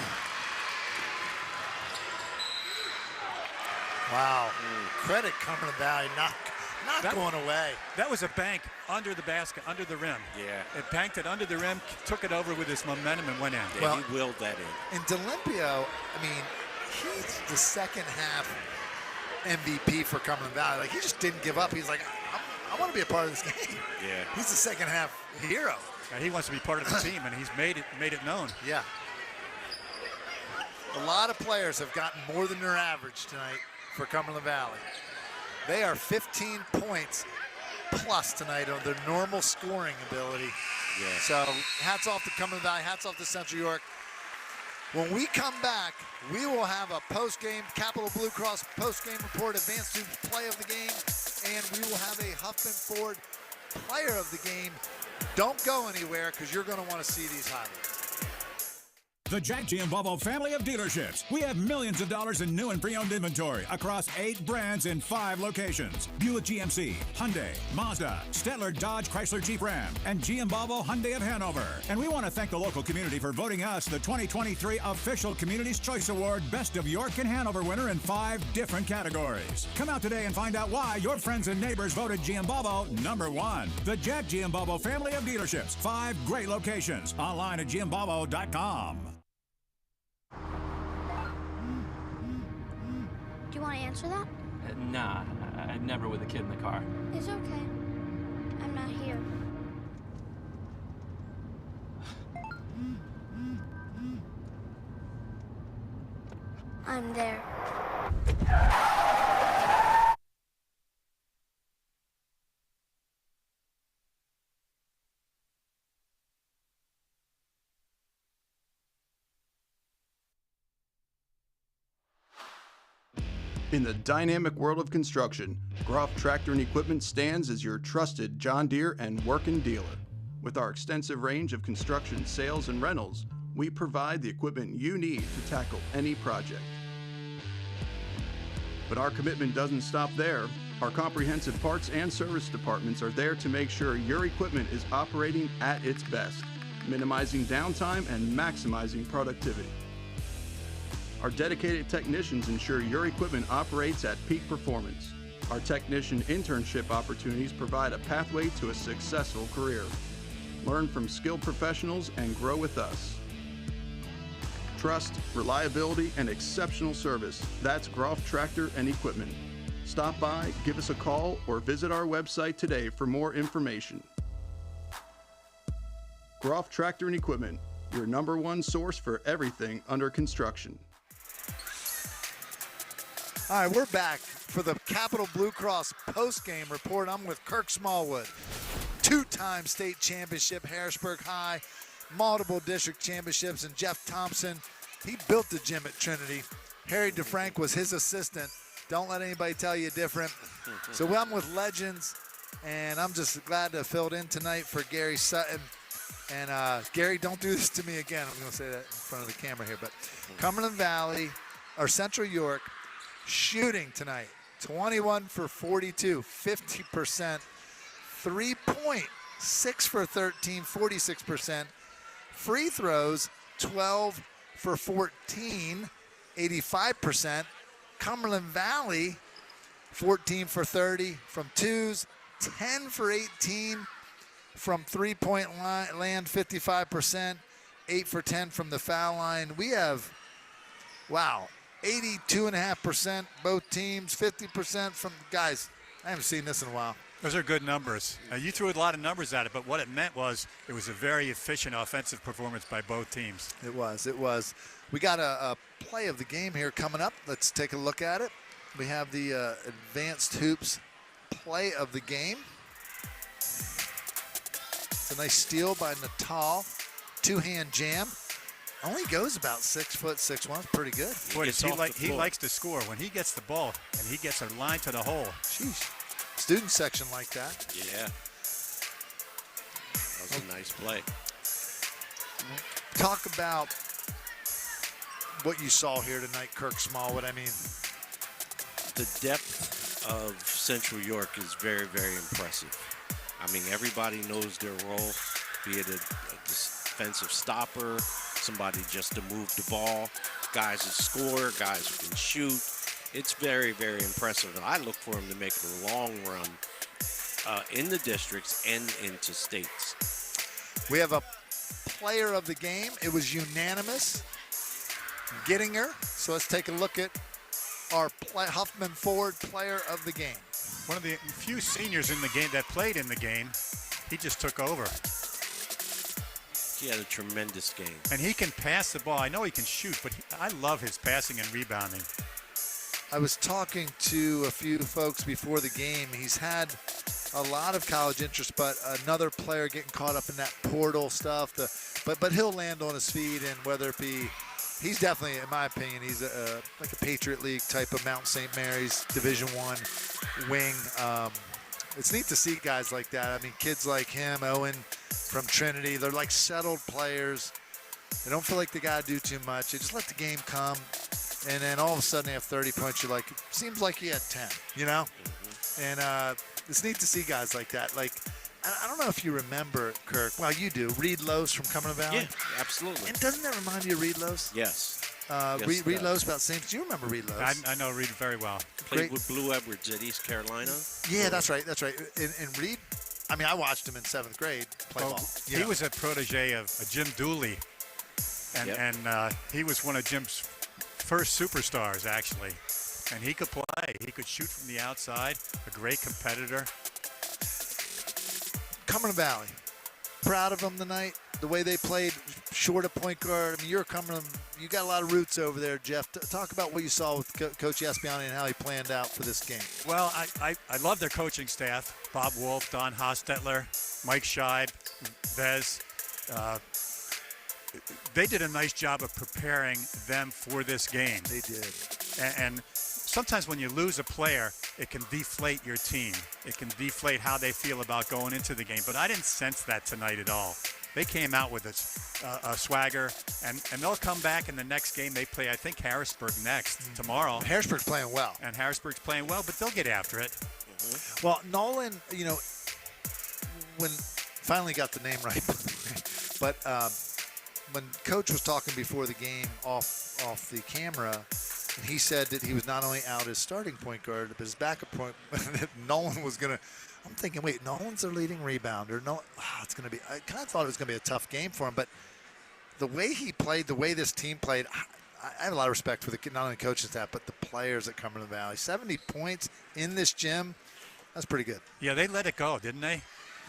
Wow. Credit Cumberland Valley not going away. That was a bank under the basket, under the rim. Yeah. It banked it under the rim, took it over with his momentum, and went in. Yeah, Well, he willed that in. And D'Olimpio, I mean, he's the second half MVP for Cumberland Valley. Like, he just didn't give up. He's like, I want to be a part of this game. Yeah. He's the second half hero. And he wants to be part of the team, and he's made it known. Yeah. A lot of players have gotten more than their average tonight for Cumberland Valley. They are 15 points plus tonight on their normal scoring ability. Yeah. So hats off to Cumberland Valley, hats off to Central York. When we come back, we will have a post-game Capital Blue Cross post-game report, advanced to play of the game, and we will have a Huffman Ford player of the game. Don't go anywhere because you're going to want to see these highlights. The Jack G and Bobo family of dealerships. We have millions of dollars in new and pre-owned inventory across 8 brands in 5 locations. Buick GMC, Hyundai, Mazda, Stettler, Dodge, Chrysler, Jeep Ram, and G and Bobo Hyundai of Hanover. And we want to thank the local community for voting us the 2023 official Community's Choice Award Best of York and Hanover winner in 5 different categories. Come out today and find out why your friends and neighbors voted G and Bobo #1. The Jack G and Bobo family of dealerships. 5 great locations. Online at gmbobo.com. Do you want to answer that? Nah, never with a kid in the car. It's okay. I'm not here. I'm there. In the dynamic world of construction, Groff Tractor and Equipment stands as your trusted John Deere and working dealer. With our extensive range of construction sales and rentals, we provide the equipment you need to tackle any project. But our commitment doesn't stop there. Our comprehensive parts and service departments are there to make sure your equipment is operating at its best, minimizing downtime and maximizing productivity. Our dedicated technicians ensure your equipment operates at peak performance. Our technician internship opportunities provide a pathway to a successful career. Learn from skilled professionals and grow with us. Trust, reliability, and exceptional service. That's Groff Tractor and Equipment. Stop by, give us a call, or visit our website today for more information. Groff Tractor and Equipment, your #1 source for everything under construction. All right, we're back for the Capital Blue Cross post-game report. I'm with Kirk Smallwood, 2-time state championship, Harrisburg High, multiple district championships, and Jeff Thompson. He built the gym at Trinity. Harry DeFrank was his assistant. Don't let anybody tell you different. So I'm with legends, and I'm just glad to have filled in tonight for Gary Sutton. And Gary, don't do this to me again. I'm going to say that in front of the camera here. But Cumberland Valley, or Central York, shooting tonight, 21 for 42, 50%, 3-point 6 for 13, 46%. Free throws, 12 for 14, 85%. Cumberland Valley, 14 for 30 from twos, 10 for 18 from three-point land, 55%, 8 for 10 from the foul line. We have, wow, 82.5% both teams, 50% from guys. I haven't seen this in a while. Those are good numbers. You threw a lot of numbers at it, but what it meant was it was a very efficient offensive performance by both teams. It was. We got a play of the game here coming up. Let's take a look at it. We have the Advanced Hoops play of the game. It's a nice steal by Natal. Two-hand jam. Only goes about 6 foot 6'1". Pretty good. Boy, he likes to score. When he gets the ball and he gets a line to the hole. Sheesh. Student section like that. Yeah. That was a nice play. Talk about what you saw here tonight, Kirk Smallwood. I mean, the depth of Central York is very, very impressive. I mean, everybody knows their role, be it a defensive stopper, somebody just to move the ball, guys who score, guys who can shoot. It's very, very impressive, and I look for him to make a long run in the districts and into states. We have a player of the game. It was unanimous. Gettinger. So let's take a look at our Huffman Ford player of the game. One of the few seniors in the game that played in the game. He just took over. He had a tremendous game. And he can pass the ball. I know he can shoot, but I love his passing and rebounding. I was talking to a few folks before the game. He's had a lot of college interest, but another player getting caught up in that portal stuff. But he'll land on his feet, and whether it be, he's definitely, in my opinion, he's like a Patriot League type of Mount St. Mary's Division I wing. It's neat to see guys like that. I mean, kids like him, Owen from Trinity, they're like settled players. They don't feel like they got to do too much. They just let the game come. And then all of a sudden they have 30 points. You're like, seems like he had 10, you know? Mm-hmm. And it's neat to see guys like that. Like, I don't know if you remember, Kirk. Well, you do. Reed Lowes from Cumberland Valley? Yeah, absolutely. And doesn't that remind you of Reed Lowes? Yes. Reed Lowes about the same. Do you remember Reed Lowes? I know Reed very well. Played with Blue Edwards at East Carolina. Yeah, that's right. That's right. And Reed, I mean, I watched him in 7th grade play ball. He was a protege of Jim Dooley. And he was one of Jim's first superstars, actually. And he could play. He could shoot from the outside. A great competitor. Cumberland Valley. Proud of them tonight. The way they played, short of point guard. I mean, you're Cumberland. You got a lot of roots over there, Jeff. Talk about what you saw with Coach Yaspiani and how he planned out for this game. Well, I love their coaching staff. Bob Wolf, Don Hostetler, Mike Scheib, Vez. They did a nice job of preparing them for this game. They did. And sometimes when you lose a player, it can deflate your team. It can deflate how they feel about going into the game. But I didn't sense that tonight at all. They came out with a swagger, and they'll come back in the next game. They play, I think, Harrisburg next tomorrow. Harrisburg's playing well. And Harrisburg's playing well, but they'll get after it. Mm-hmm. Well, Nolan, you know, when finally got the name right, but when Coach was talking before the game off the camera, he said that he was not only out as starting point guard, but his backup point, that Nolan was going to, I'm thinking, wait, Nolan's their leading rebounder. No, it's going to be, I kind of thought it was going to be a tough game for him, but the way he played, the way this team played, I have a lot of respect for not only coaching staff, but the players at Cumberland Valley. 70 points in this gym, that's pretty good. Yeah, they let it go, didn't they?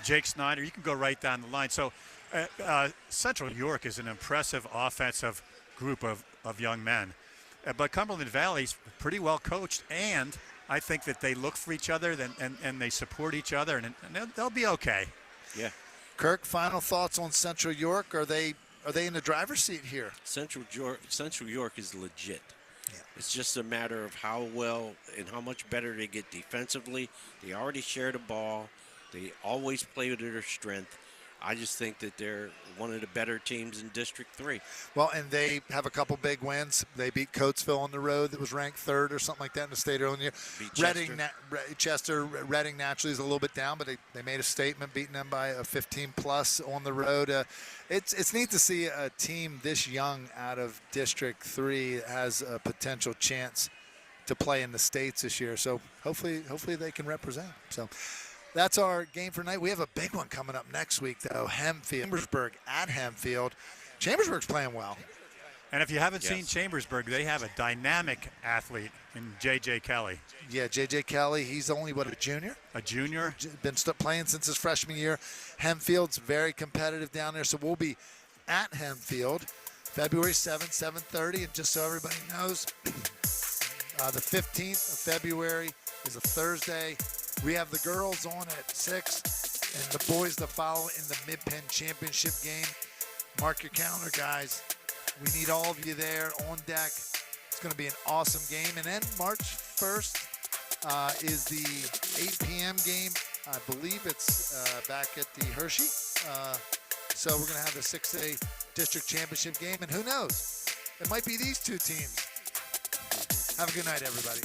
Jake Snyder, you can go right down the line. So Central York is an impressive offensive group of young men. But Cumberland Valley's pretty well coached, and I think that they look for each other and they support each other, and they'll be okay. Yeah. Kirk, final thoughts on Central York? Are they in the driver's seat here? Central York is legit. Yeah. It's just a matter of how well and how much better they get defensively. They already share the ball. They always play to their strength. I just think that they're one of the better teams in District 3. Well, and they have a couple big wins. They beat Coatesville on the road that was ranked 3rd or something like that in the state earlier. Beat Chester. Reading naturally is a little bit down, but they made a statement beating them by a 15-plus on the road. It's neat to see a team this young out of District 3 that has a potential chance to play in the States this year. So hopefully they can represent. So that's our game for tonight. We have a big one coming up next week, though. Chambersburg at Hempfield. Chambersburg's playing well. And if you haven't seen Chambersburg, they have a dynamic athlete in J.J. Kelly. Yeah, J.J. Kelly, he's only, a junior? A junior. Been playing since his freshman year. Hempfield's very competitive down there, so we'll be at Hempfield February 7th, 7:30. And just so everybody knows, the 15th of February is a Thursday. We have the girls on at 6 and the boys to follow in the Mid-Penn Championship game. Mark your calendar, guys. We need all of you there on deck. It's going to be an awesome game. And then March 1st is the 8 p.m. game. I believe it's back at the Hershey. So we're going to have the 6A District Championship game. And who knows? It might be these two teams. Have a good night, everybody.